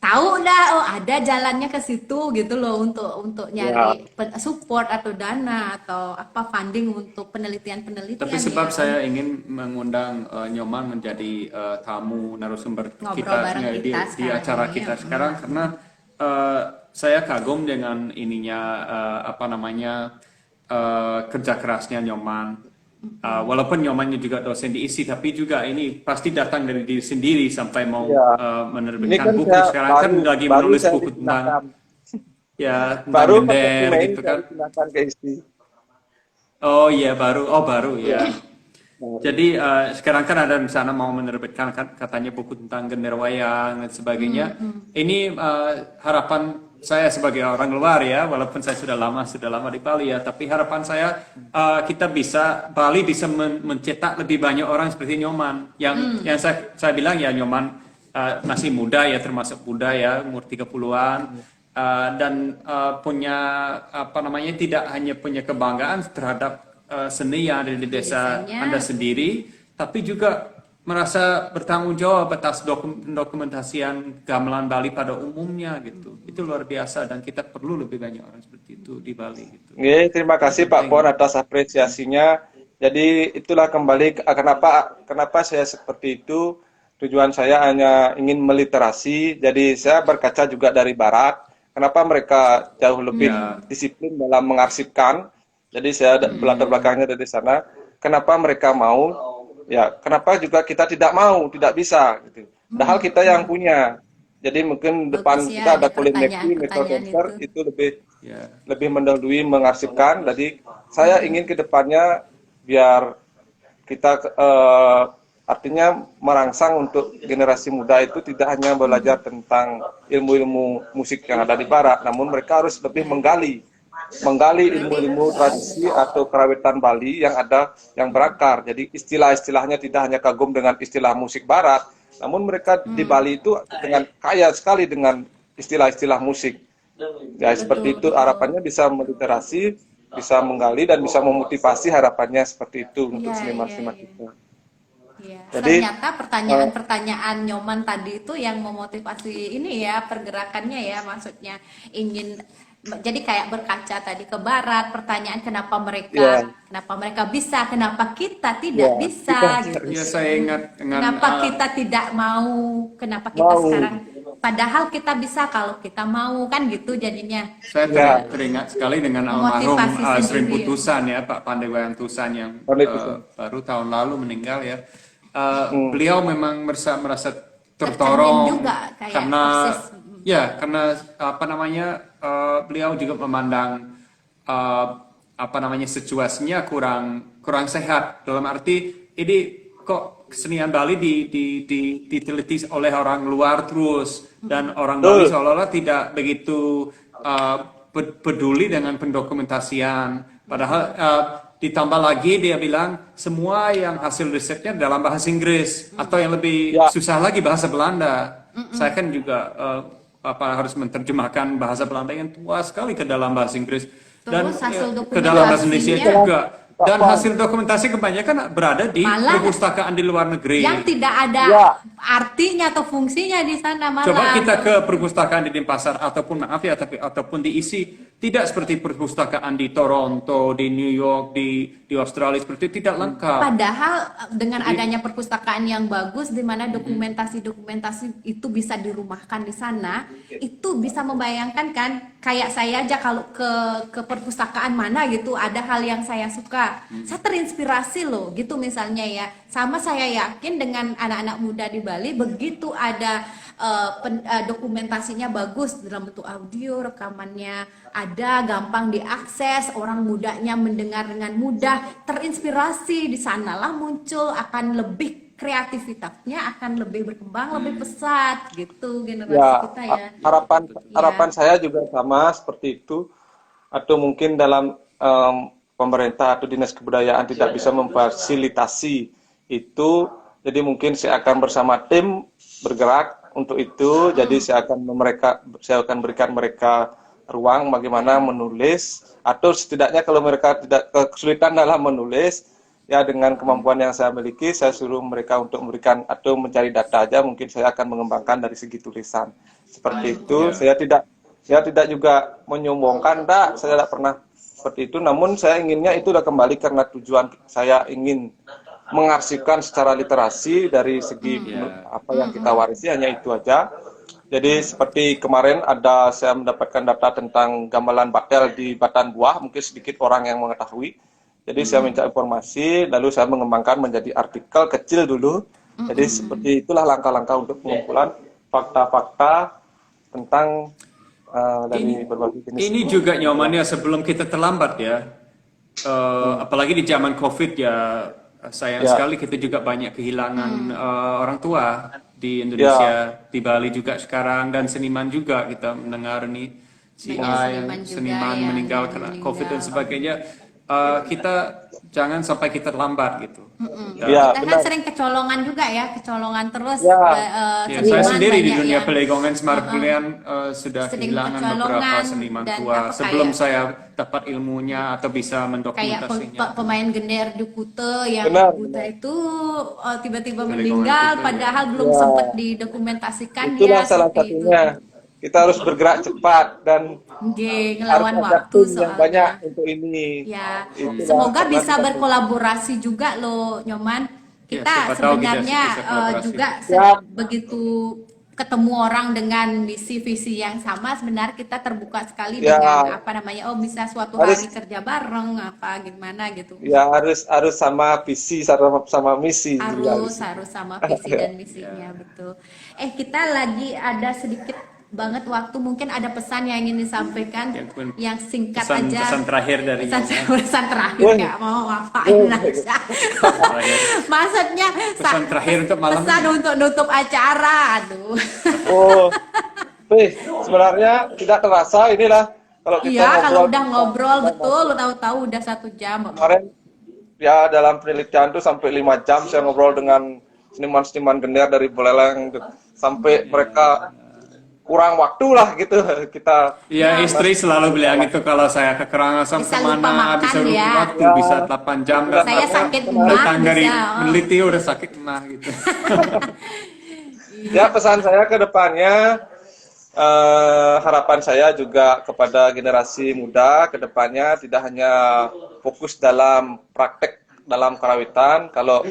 tahu dah oh ada jalannya ke situ gitu loh untuk Ya, nyari support atau dana atau apa funding untuk penelitian-penelitian Tapi sebab ya. saya ingin mengundang Nyoman menjadi tamu narasumber Ngobrol kita bareng di kita di sekarang acara ini, kita ya. sekarang karena saya kagum dengan ininya apa namanya kerja kerasnya Nyoman. Walaupun Nyomannya juga dosen di ISI, tapi juga ini pasti datang dari diri sendiri sampai mau ya. Ini menerbitkan kan buku. saya Sekarang kan lagi baru menulis saya buku tentang dipindahkan. ya tentang Baru pada gender Mei gitu saya kan. dipindahkan ke ISTI. Oh iya baru ya. Jadi sekarang kan ada rencana mau menerbitkan katanya buku tentang gender wayang dan sebagainya. Ini harapan saya sebagai orang luar ya, walaupun saya sudah lama di Bali ya, tapi harapan saya Bali bisa mencetak lebih banyak orang seperti Nyoman. Yang saya bilang ya Nyoman masih muda ya, termasuk muda ya, umur 30-an. Dan punya apa namanya tidak hanya punya kebanggaan terhadap seni yang ada di desa Desanya. Anda sendiri, tapi juga merasa bertanggung jawab atas dokumentasian gamelan Bali pada umumnya gitu. Itu luar biasa dan kita perlu lebih banyak orang seperti itu di Bali gitu. Oke, terima kasih Pak Pon atas apresiasinya. Jadi itulah kembali kenapa saya seperti itu. Tujuan saya hanya ingin meliterasi. Jadi saya berkaca juga dari Barat. Kenapa mereka jauh lebih disiplin dalam mengarsipkan. Jadi saya latar belakangnya dari sana. Kenapa mereka mau? Ya, kenapa juga kita tidak mau, tidak bisa gitu. Padahal kita yang punya. Jadi mungkin depan Bagus ya, kita ada ada Polimeksi, pertanyaan Metrodancer itu Ya. lebih mendahului mengarsipkan. Jadi saya ingin ke depannya biar kita artinya merangsang untuk generasi muda itu tidak hanya belajar tentang ilmu-ilmu musik yang ada di Barat, namun mereka harus lebih menggali ilmu-ilmu tradisi atau kerawitan Bali yang berakar. Jadi istilah-istilahnya tidak hanya kagum dengan istilah musik Barat, namun mereka di Bali itu dengan kaya sekali dengan istilah-istilah musik. Ya seperti itu harapannya bisa meliterasi, bisa menggali dan bisa memotivasi harapannya seperti itu untuk seniman-seniman kita. Iya. Jadi, Ternyata pertanyaan-pertanyaan Nyoman tadi itu yang memotivasi ini ya pergerakannya ya maksudnya ingin jadi kayak berkaca tadi ke barat, pertanyaan kenapa Ya, mereka bisa, kenapa kita tidak ya, bisa kita gitu. Ya saya ingat dengan Kenapa kita tidak mau, kenapa kita mau. sekarang, padahal kita bisa kalau kita mau, kan gitu jadinya. saya Ya, teringat sekali dengan almarhum Memotivasi Sri sendiri. Putusan ya, Pak Pandewayan Tusan yang Pandai Tusan. baru tahun lalu meninggal ya. Hmm. Beliau memang merasa Tercermin tertolong juga kayak karena persis. ya karena apa namanya beliau juga memandang eh, apa namanya situasinya kurang sehat, dalam arti ini kok kesenian Bali diteliti oleh orang luar terus, dan orang Bali Betul. seolah-olah tidak begitu eh, peduli dengan pendokumentasian, padahal ditambah lagi dia bilang semua yang hasil risetnya dalam bahasa Inggris atau yang lebih Ya, susah lagi bahasa Belanda. Saya kan juga harus menerjemahkan bahasa Belanda yang tua sekali ke dalam bahasa Inggris dan Terus hasil ke dalam bahasa Indonesia dokumentasinya juga. Dan Pak, hasil dokumentasi kebanyakan berada di malah perpustakaan di luar negeri. yang tidak ada ya, artinya atau fungsinya di sana Coba malah. kita ke perpustakaan di Denpasar ataupun maaf ya, ataupun diisi tidak seperti perpustakaan di Toronto, di New York, di Australia, seperti itu, tidak lengkap. Padahal dengan Jadi adanya perpustakaan yang bagus di mana dokumentasi-dokumentasi itu bisa dirumahkan di sana, itu bisa membayangkan kan, kayak saya aja kalau ke perpustakaan mana gitu ada hal yang saya suka, saya terinspirasi loh gitu misalnya ya. Sama saya yakin dengan anak-anak muda di Bali, begitu ada dokumentasinya bagus dalam bentuk audio, rekamannya ada, gampang diakses, orang mudanya mendengar dengan mudah, terinspirasi, di sanalah muncul akan lebih kreativitasnya akan lebih berkembang, lebih pesat gitu generasi ya, kita ya. harapan Iya. harapan saya juga sama seperti itu. Atau mungkin dalam pemerintah atau dinas kebudayaan tidak bisa memfasilitasi itu, jadi mungkin saya akan bersama tim bergerak untuk itu. Jadi saya akan berikan mereka ruang bagaimana menulis, atau setidaknya kalau mereka tidak kesulitan dalam menulis, ya dengan kemampuan yang saya miliki, saya suruh mereka untuk memberikan atau mencari data aja, mungkin saya akan mengembangkan dari segi tulisan. Seperti itu, saya tidak juga menyombongkan, saya tidak pernah seperti itu, namun saya inginnya itu udah kembali karena tujuan saya ingin mengarsipkan secara literasi dari segi apa yang kita warisi, hanya itu aja. Jadi seperti kemarin saya mendapatkan data tentang gamelan batel di Batan Buah, mungkin sedikit orang yang mengetahui. Jadi saya minta informasi, lalu saya mengembangkan menjadi artikel kecil dulu. Jadi seperti itulah langkah-langkah untuk pengumpulan fakta-fakta tentang dari berbagai jenis. ini juga nyamannya sebelum kita terlambat ya. Apalagi di zaman COVID ya, sayang sekali kita juga banyak kehilangan orang tua di Indonesia, di Bali juga sekarang, dan seniman juga kita mendengar nih si A yang seniman meninggal karena COVID dan sebagainya. Kita jangan sampai kita terlambat gitu. Ya, Kita kan sering kecolongan juga ya, kecolongan terus. Ya. Ya, seniman saya sendiri di banyak dunia yang Pelegongan Semarkulian sudah sering kehilangan kecolongan beberapa seniman dan tua apa sebelum kayak- saya dapat ilmunya atau bisa kayak mendokumentasinya. pemain gender di Kute yang Benar, Kute itu tiba-tiba Pelegongan meninggal Kute, padahal belum Ya. sempat didokumentasikan itulah ya salah seperti itu. satunya. Kita harus bergerak cepat dan Nggih, harus ngelawan ada waktu tim yang soalnya. banyak untuk ini. Ya, Itulah semoga karena bisa kita- berkolaborasi juga loh, Nyoman. Kita siapa tahu kita sebenarnya bisa kolaborasi. juga Ya. begitu ketemu orang dengan misi visi yang sama, sebenarnya kita terbuka sekali Ya. dengan apa namanya, oh bisa suatu Harus- hari kerja bareng apa gimana gitu. Ya harus sama visi sama misi juga Harus sama visi dan misinya, betul. Kita lagi ada sedikit banget waktu, mungkin ada pesan yang ingin disampaikan Ya, mungkin yang singkat aja. Pesan terakhir dari Pesan terakhir Woi. nggak mau ngapain aja. terakhir. Maksudnya Pesan terakhir untuk malam pesan ini. untuk nutup acara, aduh. Oh, sebenarnya tidak terasa inilah kalau kita Iya, kalau ngobrol udah ngobrol betul, lu tahu-tahu udah 1 jam. kemarin ya dalam penelitian tuh sampai 5 jam saya ngobrol dengan seniman-seniman gender dari Buleleng sampai mereka kurang waktu lah gitu kita. Ya, istri selalu bilang itu kalau saya ke Karangasem Bisa lupa kemana makan bisa lupa ya. waktu, Ya. bisa 8 jam dan Saya sakit emah, datang dari bisa, meneliti udah sakit emah gitu. Ya pesan saya ke depannya harapan saya juga kepada generasi muda ke depannya tidak hanya fokus dalam praktek dalam karawitan, kalau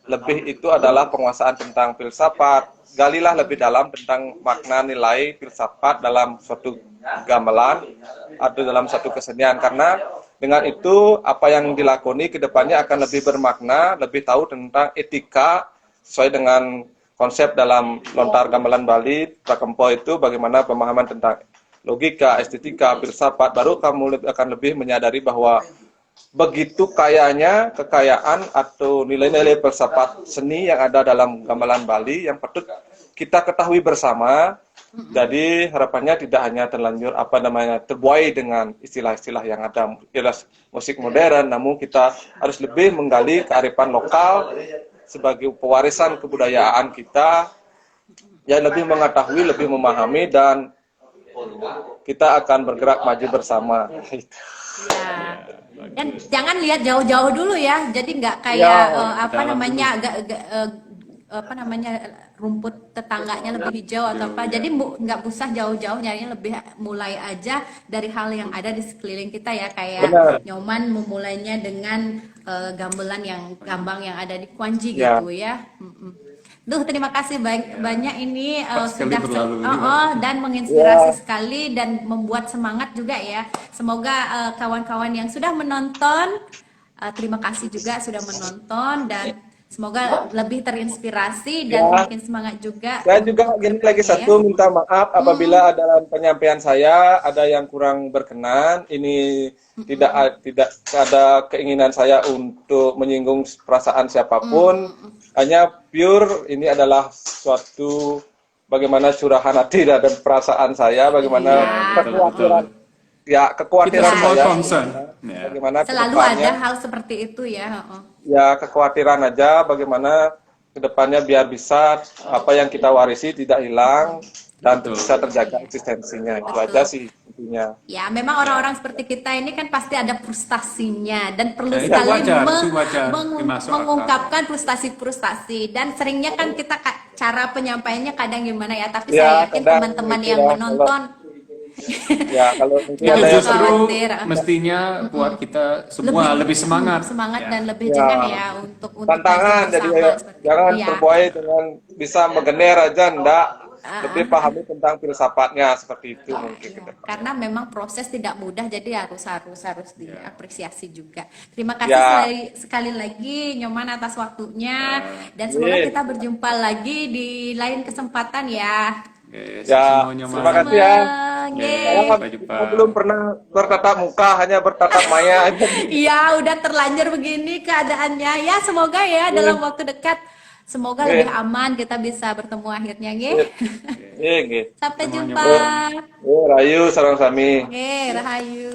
lebih itu adalah penguasaan tentang filsafat, galilah lebih dalam tentang makna nilai filsafat dalam suatu gamelan atau dalam suatu kesenian, karena dengan itu apa yang dilakoni ke depannya akan lebih bermakna, lebih tahu tentang etika sesuai dengan konsep dalam lontar gamelan Bali Prakempo itu bagaimana pemahaman tentang logika, estetika, filsafat, baru kamu akan lebih menyadari bahwa begitu kayanya kekayaan atau nilai-nilai filsafat seni yang ada dalam gamelan Bali yang patut kita ketahui bersama. Jadi harapannya tidak hanya terlanjur terbuai dengan istilah-istilah yang ada musik modern, namun kita harus lebih menggali kearifan lokal sebagai pewarisan kebudayaan kita, yang lebih mengetahui, lebih memahami, dan kita akan bergerak maju bersama. Ya. Dan jangan lihat jauh-jauh dulu ya. Jadi nggak kayak rumput tetangganya lebih hijau atau apa. Jadi nggak usah jauh-jauh nyarinya, lebih mulai aja dari hal yang ada di sekeliling kita ya. Kayak Nyoman memulainya dengan gambang yang ada di Kwanji gitu ya. Duh, terima kasih banyak ini sudah dan menginspirasi sekali dan membuat semangat juga ya. Semoga kawan-kawan yang sudah menonton, terima kasih juga sudah menonton, dan semoga lebih terinspirasi dan makin semangat juga. Saya juga lagi satu minta maaf apabila dalam penyampaian saya ada yang kurang berkenan. Ini tidak ada keinginan saya untuk menyinggung perasaan siapapun. Hanya pure ini adalah suatu bagaimana curahan hati dan perasaan saya, bagaimana kekhawatiran saya. Bagaimana selalu ada hal seperti itu ya. Ya, kekhawatiran aja bagaimana kedepannya biar bisa apa yang kita warisi tidak hilang dan bisa terjaga eksistensinya. Itu aja sih intinya. Ya, memang orang-orang seperti kita ini kan pasti ada frustasinya dan perlu sekali mengungkapkan frustasi-frustasi, dan seringnya kan kita cara penyampaiannya kadang gimana ya, tapi saya yakin teman-teman yang menonton ya, kalau justru mestinya buat kita semua lebih semangat dan lebih jangan ya untuk tantangan. Jadi jangan terbuai dengan bisa menggener aja, ndak lebih pahami tentang filsafatnya seperti itu mungkin. Karena memang proses tidak mudah, jadi harus diapresiasi juga. Terima kasih sekali lagi Nyoman atas waktunya, dan semoga kita berjumpa lagi di lain kesempatan ya. Terima kasih ya. Kita belum pernah bertatap muka, hanya bertatap maya. Iya, udah terlanjur begini keadaannya. Ya, semoga ya dalam waktu dekat semoga lebih aman, kita bisa bertemu akhirnya, nggih. Sampai jumpa. Rahayu sareng sami. Nggih, rahayu.